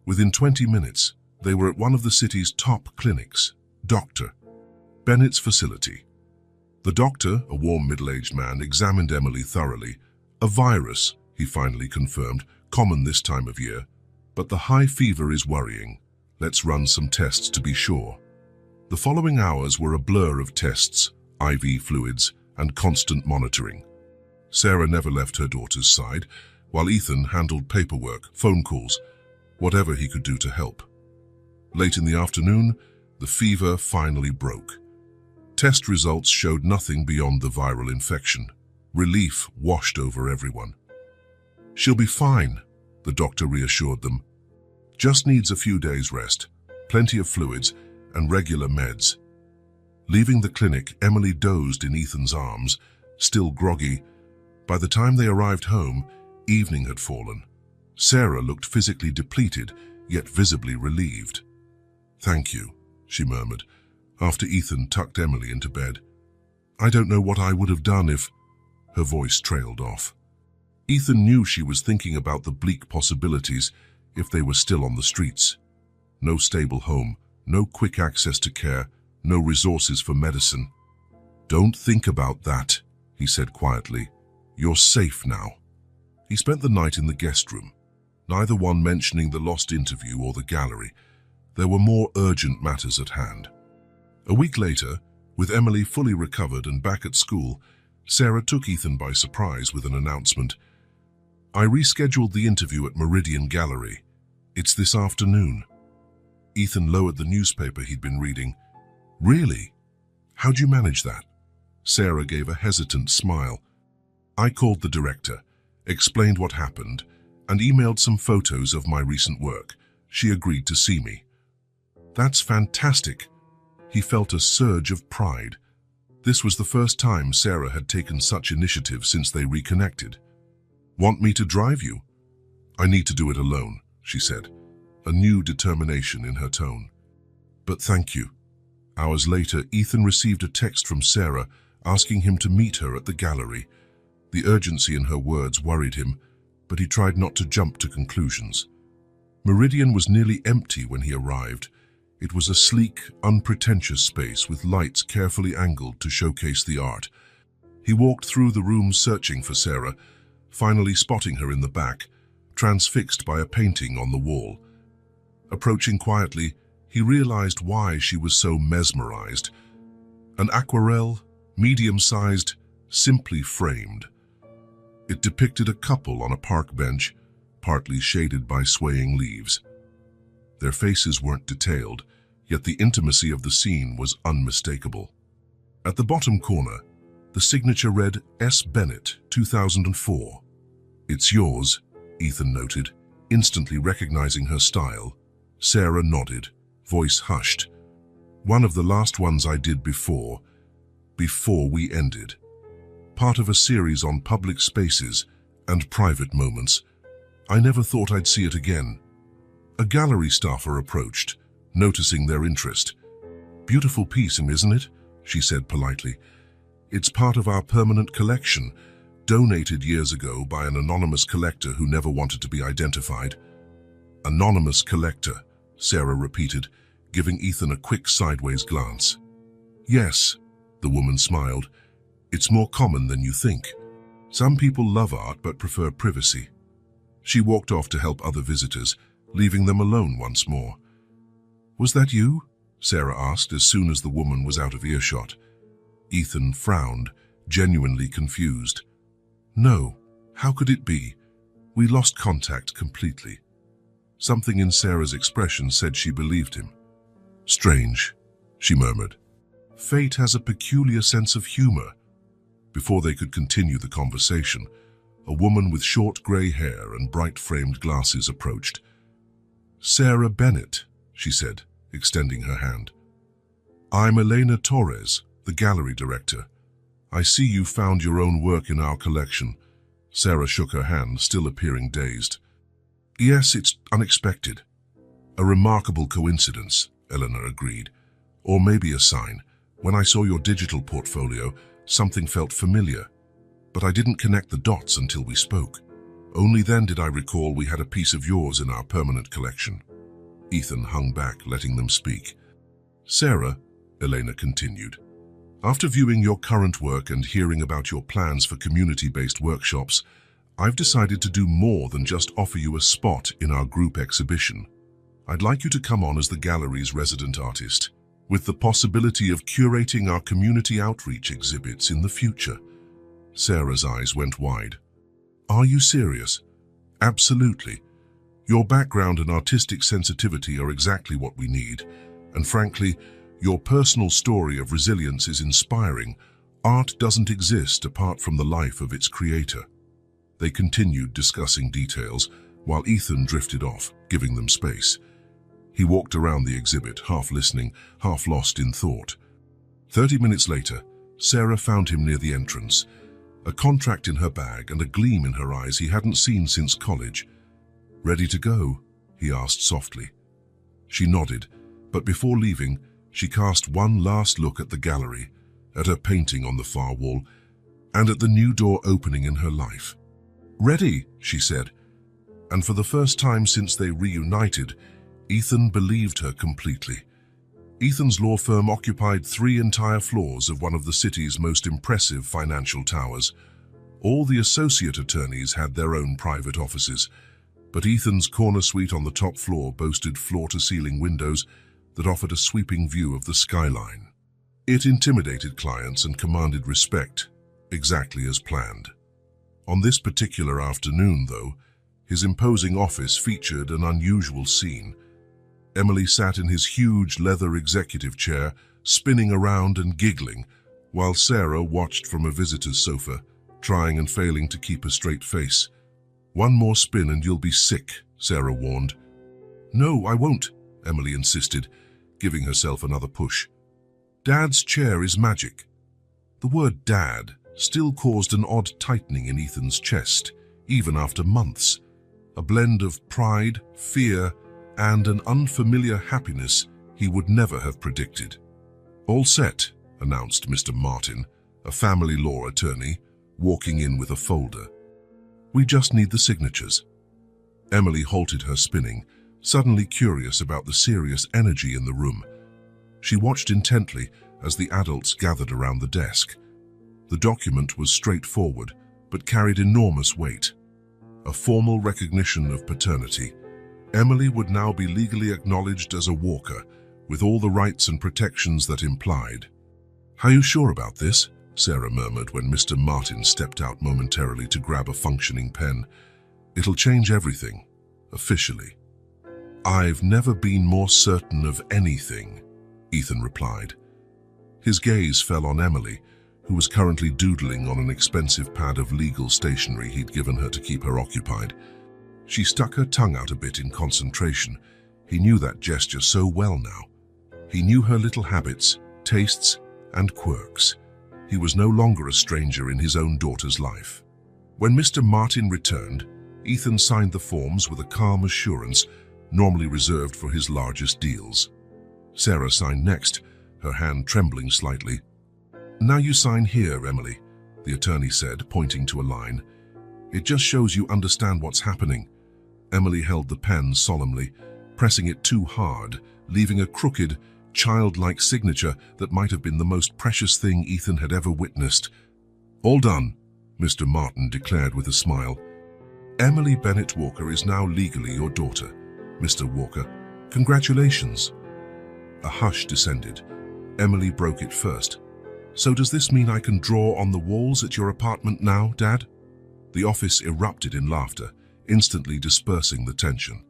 Within 20 minutes, they were at one of the city's top clinics. doctor. Bennett's facility. The doctor, a warm middle-aged man, examined Emily thoroughly. A virus, he finally confirmed, common this time of year. But the high fever is worrying. Let's run some tests to be sure. The following hours were a blur of tests, IV fluids, and constant monitoring. Sarah never left her daughter's side, while Ethan handled paperwork, phone calls, whatever he could do to help. Late in the afternoon, the fever finally broke. Test results showed nothing beyond the viral infection. Relief washed over everyone. "She'll be fine," the doctor reassured them. "Just needs a few days' rest, plenty of fluids, and regular meds." Leaving the clinic, Emily dozed in Ethan's arms, still groggy. By the time they arrived home, evening had fallen. Sarah looked physically depleted, yet visibly relieved. "Thank you," she murmured, after Ethan tucked Emily into bed. "I don't know what I would have done if—" Her voice trailed off. Ethan knew she was thinking about the bleak possibilities if they were still on the streets. No stable home, no quick access to care, no resources for medicine. "Don't think about that," he said quietly. "You're safe now." He spent the night in the guest room, neither one mentioning the lost interview or the gallery. There were more urgent matters at hand. A week later, with Emily fully recovered and back at school, Sarah took Ethan by surprise with an announcement. "I rescheduled the interview at Meridian Gallery. It's this afternoon." Ethan lowered the newspaper he'd been reading. "Really? How'd you manage that?" Sarah gave a hesitant smile. "I called the director, explained what happened, and emailed some photos of my recent work. She agreed to see me." "That's fantastic." He felt a surge of pride. This was the first time Sarah had taken such initiative since they reconnected. "Want me to drive you?" "I need to do it alone," she said, a new determination in her tone. "But thank you." Hours later, Ethan received a text from Sarah asking him to meet her at the gallery. The urgency in her words worried him, but he tried not to jump to conclusions. Meridian was nearly empty when he arrived. It was a sleek, unpretentious space with lights carefully angled to showcase the art. He walked through the room searching for Sarah, finally spotting her in the back, transfixed by a painting on the wall. Approaching quietly, he realized why she was so mesmerized. An aquarelle, medium-sized, simply framed. It depicted a couple on a park bench, partly shaded by swaying leaves. Their faces weren't detailed, yet the intimacy of the scene was unmistakable. At the bottom corner, the signature read, "S. Bennett, 2004. "It's yours," Ethan noted, instantly recognizing her style. Sarah nodded, voice hushed. "One of the last ones I did before we ended. Part of a series on public spaces and private moments. I never thought I'd see it again." A gallery staffer approached, noticing their interest. "Beautiful piece, isn't it?" she said politely. "It's part of our permanent collection, donated years ago by an anonymous collector who never wanted to be identified." "Anonymous collector," Sarah repeated, giving Ethan a quick sideways glance. "Yes," the woman smiled. "It's more common than you think. Some people love art but prefer privacy." She walked off to help other visitors, leaving them alone once more. "Was that you?" Sarah asked as soon as the woman was out of earshot. Ethan frowned, genuinely confused. "No, how could it be? We lost contact completely." Something in Sarah's expression said she believed him. "Strange," she murmured. "Fate has a peculiar sense of humor." Before they could continue the conversation, a woman with short gray hair and bright-framed glasses approached. "Sarah Bennett," she said, extending her hand. "I'm Elena Torres, the gallery director. I see you found your own work in our collection." Sarah shook her hand, still appearing dazed. "Yes, it's unexpected. A remarkable coincidence," Eleanor agreed. "Or maybe a sign. When I saw your digital portfolio, something felt familiar. But I didn't connect the dots until we spoke. Only then did I recall we had a piece of yours in our permanent collection." Ethan hung back, letting them speak. "Sarah, Elena continued. After viewing your current work and hearing about your plans for community-based workshops, I've decided to do more than just offer you a spot in our group exhibition. I'd like you to come on as the gallery's resident artist, with the possibility of curating our community outreach exhibits in the future. Sarah's eyes went wide. Are you serious? Absolutely. Your background and artistic sensitivity are exactly what we need, and frankly, your personal story of resilience is inspiring. Art doesn't exist apart from the life of its creator. They continued discussing details, while Ethan drifted off, giving them space. He walked around the exhibit, half listening, half lost in thought. 30 minutes later, Sarah found him near the entrance, a contract in her bag and a gleam in her eyes he hadn't seen since college. "Ready to go?" he asked softly. She nodded, but before leaving, she cast one last look at the gallery, at her painting on the far wall, and at the new door opening in her life. "Ready," she said, and for the first time since they reunited, Ethan believed her completely. Ethan's law firm occupied 3 entire floors of one of the city's most impressive financial towers. All the associate attorneys had their own private offices, but Ethan's corner suite on the top floor boasted floor-to-ceiling windows that offered a sweeping view of the skyline. It intimidated clients and commanded respect, exactly as planned. On this particular afternoon, though, his imposing office featured an unusual scene. Emily sat in his huge leather executive chair, spinning around and giggling, while Sarah watched from a visitor's sofa, trying and failing to keep a straight face. "One more spin and you'll be sick," Sarah warned. "No, I won't," Emily insisted, giving herself another push. "Dad's chair is magic." The word "dad" still caused an odd tightening in Ethan's chest, even after months. A blend of pride, fear, and an unfamiliar happiness he would never have predicted. "All set," announced Mr. Martin, a family law attorney, walking in with a folder. "We just need the signatures." Emily halted her spinning, suddenly curious about the serious energy in the room. She watched intently as the adults gathered around the desk. The document was straightforward, but carried enormous weight. A formal recognition of paternity. Emily would now be legally acknowledged as a Walker, with all the rights and protections that implied. "Are you sure about this?" Sarah murmured when Mr. Martin stepped out momentarily to grab a functioning pen. "It'll change everything, officially." "I've never been more certain of anything," Ethan replied. His gaze fell on Emily, who was currently doodling on an expensive pad of legal stationery he'd given her to keep her occupied. She stuck her tongue out a bit in concentration. He knew that gesture so well now. He knew her little habits, tastes, and quirks. He was no longer a stranger in his own daughter's life. When Mr. Martin returned, Ethan signed the forms with a calm assurance normally reserved for his largest deals. Sarah signed next, her hand trembling slightly. "Now you sign here, Emily," the attorney said, pointing to a line. "It just shows you understand what's happening." Emily held the pen solemnly, pressing it too hard, leaving a crooked, childlike signature that might have been the most precious thing Ethan had ever witnessed. "All done," Mr. Martin declared with a smile. "Emily Bennett Walker is now legally your daughter, Mr. Walker. Congratulations." A hush descended. Emily broke it first. "So does this mean I can draw on the walls at your apartment now, Dad?" The office erupted in laughter, instantly dispersing the tension.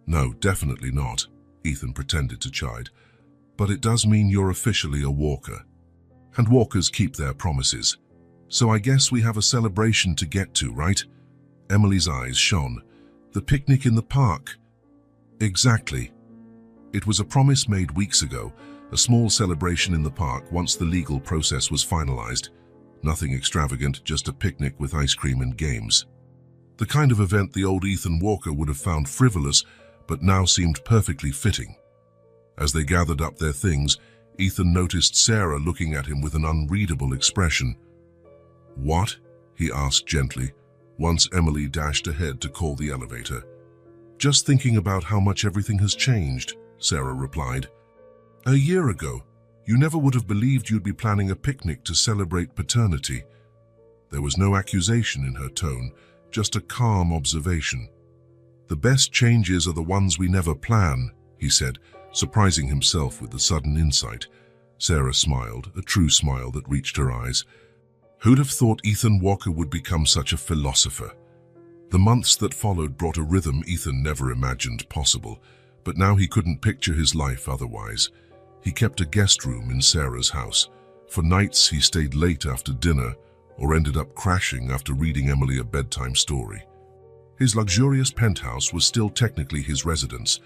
"No, definitely not," Ethan pretended to chide. "But it does mean you're officially a Walker. And Walkers keep their promises. So I guess we have a celebration to get to, right?" Emily's eyes shone. "The picnic in the park." "Exactly. It was a promise made weeks ago, a small celebration in the park once the legal process was finalized. Nothing extravagant, just a picnic with ice cream and games. The kind of event the old Ethan Walker would have found frivolous, but now seemed perfectly fitting. As they gathered up their things, Ethan noticed Sarah looking at him with an unreadable expression. "What?" he asked gently, once Emily dashed ahead to call the elevator. "Just thinking about how much everything has changed," Sarah replied. "A year ago, You never would have believed you'd be planning a picnic to celebrate paternity." There was no accusation in her tone, just a calm observation. "The best changes are the ones we never plan," he said, surprising himself with the sudden insight. Sarah smiled, a true smile that reached her eyes. Who'd have thought Ethan Walker would become such a philosopher? The months that followed brought a rhythm Ethan never imagined possible, but now he couldn't picture his life otherwise. He kept a guest room in Sarah's house. For nights he stayed late after dinner or ended up crashing after reading Emily a bedtime story. His luxurious penthouse was still technically his residence,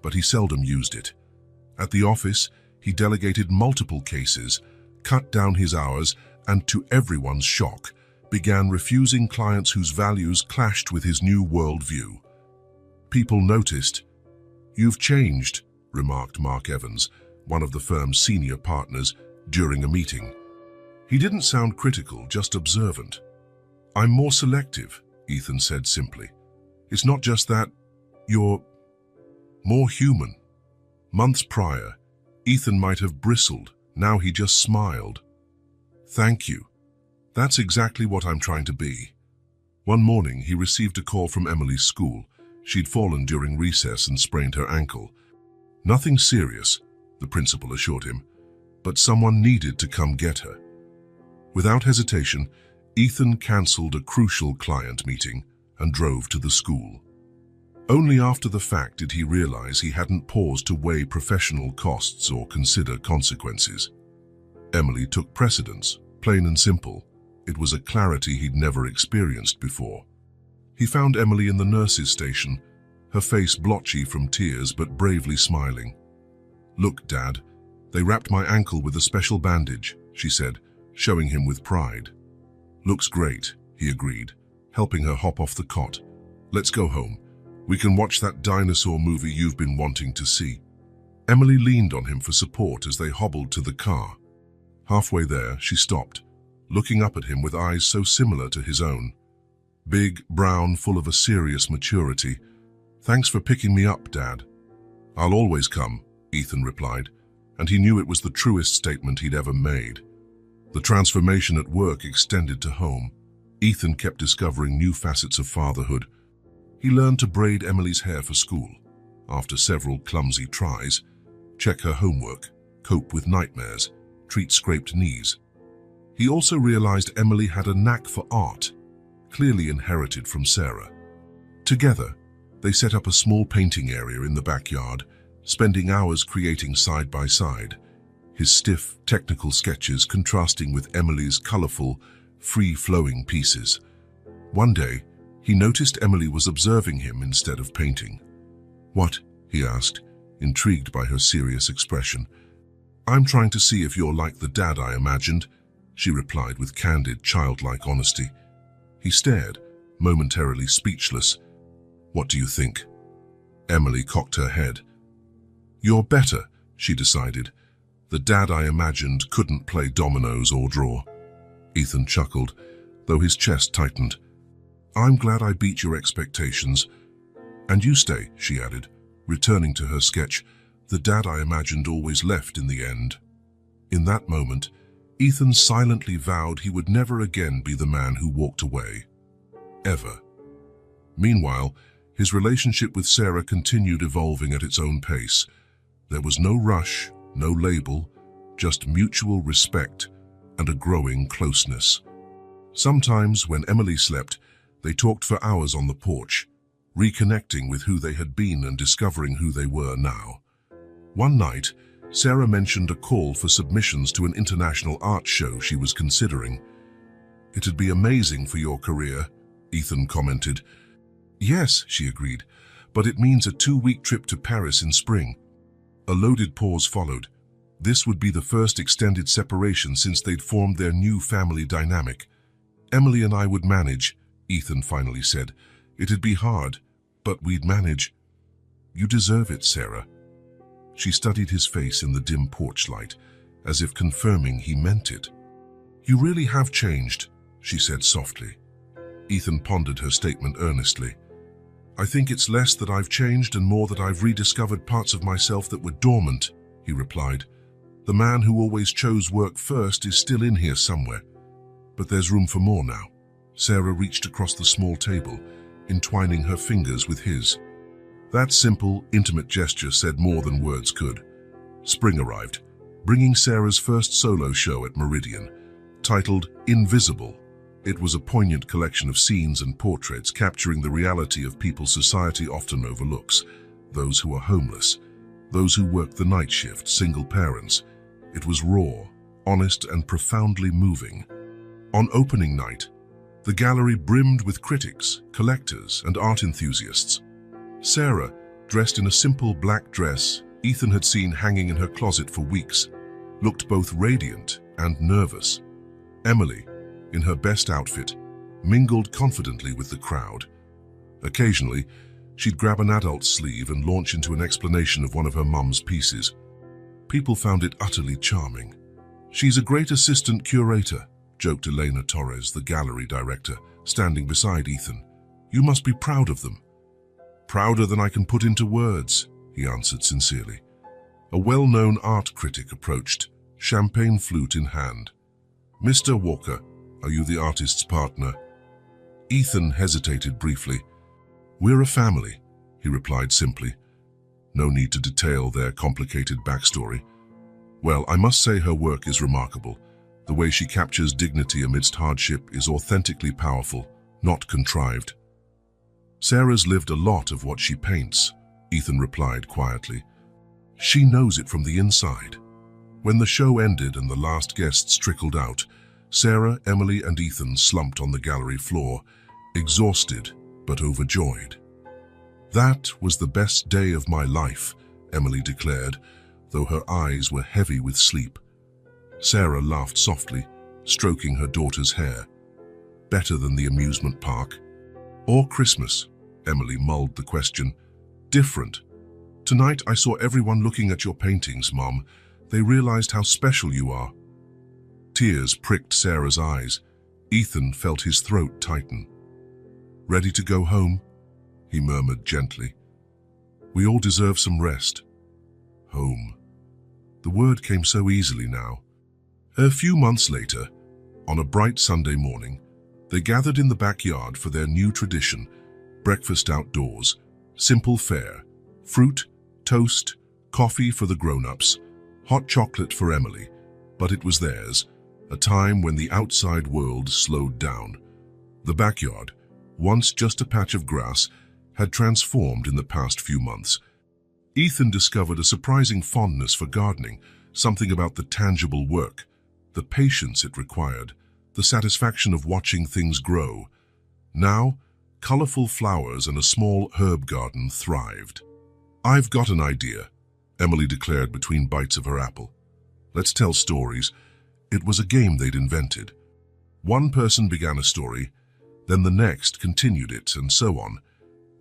but he seldom used it. At the office, he delegated multiple cases, cut down his hours, and to everyone's shock, began refusing clients whose values clashed with his new worldview. People noticed. "You've changed," remarked Mark Evans, one of the firm's senior partners, during a meeting. He didn't sound critical, just observant. "I'm more selective," Ethan said simply. "It's not just that. You're more human." Months prior, Ethan might have bristled. Now he just smiled. "Thank you. That's exactly what I'm trying to be." One morning, he received a call from Emily's school. She'd fallen during recess and sprained her ankle. "Nothing serious," the principal assured him, "but someone needed to come get her." Without hesitation, Ethan cancelled a crucial client meeting and drove to the school. Only after the fact did he realize he hadn't paused to weigh professional costs or consider consequences. Emily took precedence, plain and simple. It was a clarity he'd never experienced before. He found Emily in the nurse's station, her face blotchy from tears but bravely smiling. "Look, Dad, they wrapped my ankle with a special bandage," she said, showing him with pride. "Looks great," he agreed, helping her hop off the cot. "Let's go home. We can watch that dinosaur movie you've been wanting to see." Emily leaned on him for support as they hobbled to the car. Halfway there, she stopped, looking up at him with eyes so similar to his own. Big, brown, full of a serious maturity. "Thanks for picking me up, Dad." "I'll always come," Ethan replied, and he knew it was the truest statement he'd ever made. The transformation at work extended to home. Ethan kept discovering new facets of fatherhood. He learned to braid Emily's hair for school, after several clumsy tries, check her homework, cope with nightmares, treat scraped knees. He also realized Emily had a knack for art, clearly inherited from Sarah. Together, they set up a small painting area in the backyard, spending hours creating side by side, his stiff, technical sketches contrasting with Emily's colorful, free-flowing pieces. One day, he noticed Emily was observing him instead of painting. "What?" he asked, intrigued by her serious expression. "I'm trying to see if you're like the dad I imagined," she replied with candid, childlike honesty. He stared, momentarily speechless. "What do you think?" Emily cocked her head. "You're better," she decided. "The dad I imagined couldn't play dominoes or draw." Ethan chuckled, though his chest tightened. "I'm glad I beat your expectations. And you stay," she added, returning to her sketch. "The dad I imagined always left in the end." In that moment, Ethan silently vowed he would never again be the man who walked away. Ever. Meanwhile, his relationship with Sarah continued evolving at its own pace. There was no rush, no label, just mutual respect and a growing closeness. Sometimes, when Emily slept, they talked for hours on the porch, reconnecting with who they had been and discovering who they were now. One night, Sarah mentioned a call for submissions to an international art show she was considering. "It'd be amazing for your career," Ethan commented. "Yes," she agreed, "but it means a 2-week trip to Paris in spring." A loaded pause followed. This would be the first extended separation since they'd formed their new family dynamic. "Emily and I would manage," Ethan finally said. "It'd be hard, but we'd manage." "You deserve it, Sarah." She studied his face in the dim porch light, as if confirming he meant it. "You really have changed," she said softly. Ethan pondered her statement earnestly. "I think it's less that I've changed and more that I've rediscovered parts of myself that were dormant," he replied. The man who always chose work first is still in here somewhere. But there's room for more now. Sarah reached across the small table, entwining her fingers with his. That simple, intimate gesture said more than words could. Spring arrived, bringing Sarah's first solo show at Meridian, titled Invisible. It was a poignant collection of scenes and portraits capturing the reality of people society often overlooks, those who are homeless, those who work the night shift, single parents. It was raw, honest, and profoundly moving. On opening night, the gallery brimmed with critics, collectors, and art enthusiasts. Sarah, dressed in a simple black dress Ethan had seen hanging in her closet for weeks, looked both radiant and nervous. Emily, in her best outfit, mingled confidently with the crowd. Occasionally, she'd grab an adult's sleeve and launch into an explanation of one of her mum's pieces. People found it utterly charming. "She's a great assistant curator," joked Elena Torres, the gallery director, standing beside Ethan. "You must be proud of them." "Prouder than I can put into words," he answered sincerely. A well-known art critic approached, champagne flute in hand. "Mr. Walker, are you the artist's partner?" Ethan hesitated briefly. "We're a family," he replied simply. No need to detail their complicated backstory. "Well, I must say her work is remarkable. The way she captures dignity amidst hardship is authentically powerful, not contrived." "Sarah's lived a lot of what she paints," Ethan replied quietly. "She knows it from the inside." When the show ended and the last guests trickled out, Sarah, Emily, and Ethan slumped on the gallery floor, exhausted but overjoyed. "That was the best day of my life," Emily declared, though her eyes were heavy with sleep. Sarah laughed softly, stroking her daughter's hair. "Better than the amusement park?" "Or Christmas?" Emily mulled the question. "Different. Tonight I saw everyone looking at your paintings, Mom. They realized how special you are." Tears pricked Sarah's eyes. Ethan felt his throat tighten. "Ready to go home?" he murmured gently. "We all deserve some rest." Home. The word came so easily now. A few months later, on a bright Sunday morning, they gathered in the backyard for their new tradition, breakfast outdoors, simple fare, fruit, toast, coffee for the grown-ups, hot chocolate for Emily, but it was theirs, a time when the outside world slowed down. The backyard, once just a patch of grass, had transformed in the past few months. Ethan discovered a surprising fondness for gardening, something about the tangible work, the patience it required, the satisfaction of watching things grow. Now, colorful flowers and a small herb garden thrived. "I've got an idea," Emily declared between bites of her apple. "Let's tell stories." It was a game they'd invented. One person began a story, then the next continued it, and so on,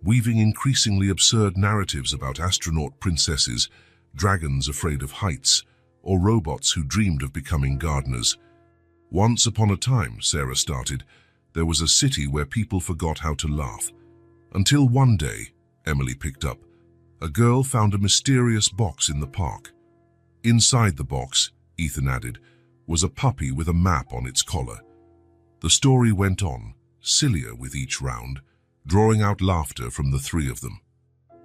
weaving increasingly absurd narratives about astronaut princesses, dragons afraid of heights, or robots who dreamed of becoming gardeners. "Once upon a time," Sarah started, "there was a city where people forgot how to laugh. Until one day," Emily picked up, "a girl found a mysterious box in the park. Inside the box," Ethan added, "was a puppy with a map on its collar." The story went on, sillier with each round, drawing out laughter from the three of them.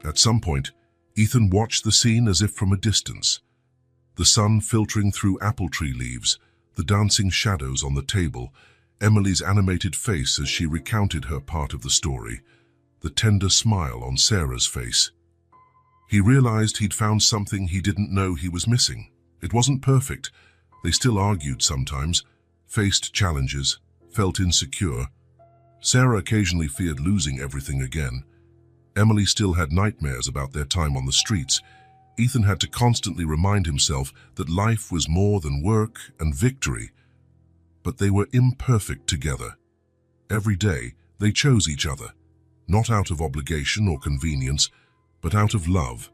At some point, Ethan watched the scene as if from a distance. The sun filtering through apple tree leaves, the dancing shadows on the table, Emily's animated face as she recounted her part of the story, the tender smile on Sarah's face. He realized he'd found something he didn't know he was missing. It wasn't perfect. They still argued sometimes, faced challenges, felt insecure. Sarah occasionally feared losing everything again. Emily still had nightmares about their time on the streets. Ethan had to constantly remind himself that life was more than work and victory. But they were imperfect together. Every day, they chose each other, not out of obligation or convenience, but out of love,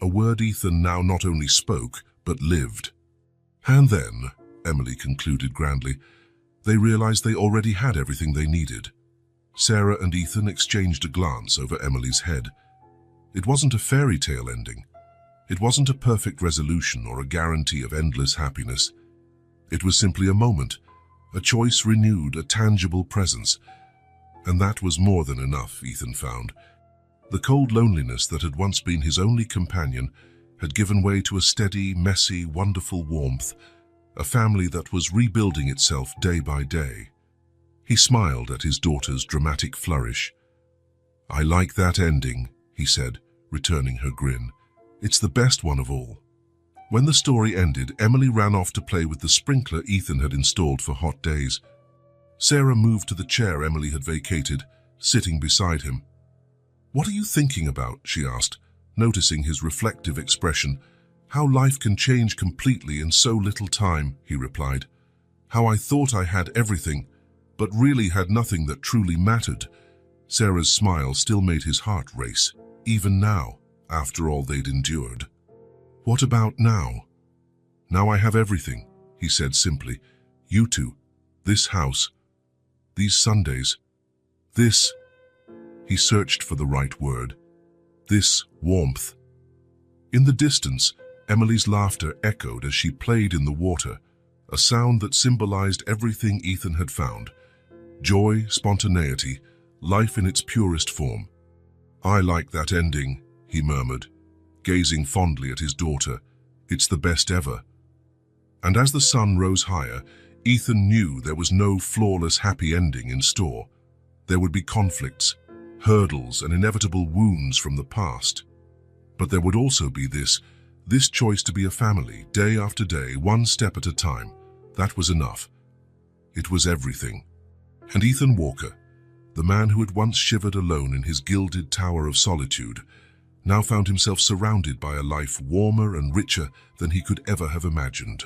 a word Ethan now not only spoke, but lived. And then, Emily concluded grandly, they realized they already had everything they needed. Sarah and Ethan exchanged a glance over Emily's head. It wasn't a fairy tale ending. It wasn't a perfect resolution or a guarantee of endless happiness. It was simply a moment, a choice renewed, a tangible presence. And that was more than enough, Ethan found. The cold loneliness that had once been his only companion had given way to a steady, messy, wonderful warmth, a family that was rebuilding itself day by day. He smiled at his daughter's dramatic flourish. "I like that ending," he said, returning her grin. "It's the best one of all." When the story ended, Emily ran off to play with the sprinkler Ethan had installed for hot days. Sarah moved to the chair Emily had vacated, sitting beside him. "What are you thinking about?" she asked, noticing his reflective expression. "How life can change completely in so little time," he replied. "How I thought I had everything, but really had nothing that truly mattered." Sarah's smile still made his heart race, even now, after all they'd endured. "What about now?" "Now I have everything," he said simply. "You two, this house, these Sundays, this—" He searched for the right word. "This warmth." In the distance, Emily's laughter echoed as she played in the water, a sound that symbolized everything Ethan had found. Joy, spontaneity, life in its purest form. "I like that ending," he murmured, gazing fondly at his daughter. "It's the best ever." And as the sun rose higher, Ethan knew there was no flawless happy ending in store. There would be conflicts, hurdles, and inevitable wounds from the past. But there would also be this choice to be a family, day after day, one step at a time. That was enough. It was everything. And Ethan Walker, the man who had once shivered alone in his gilded tower of solitude, now found himself surrounded by a life warmer and richer than he could ever have imagined.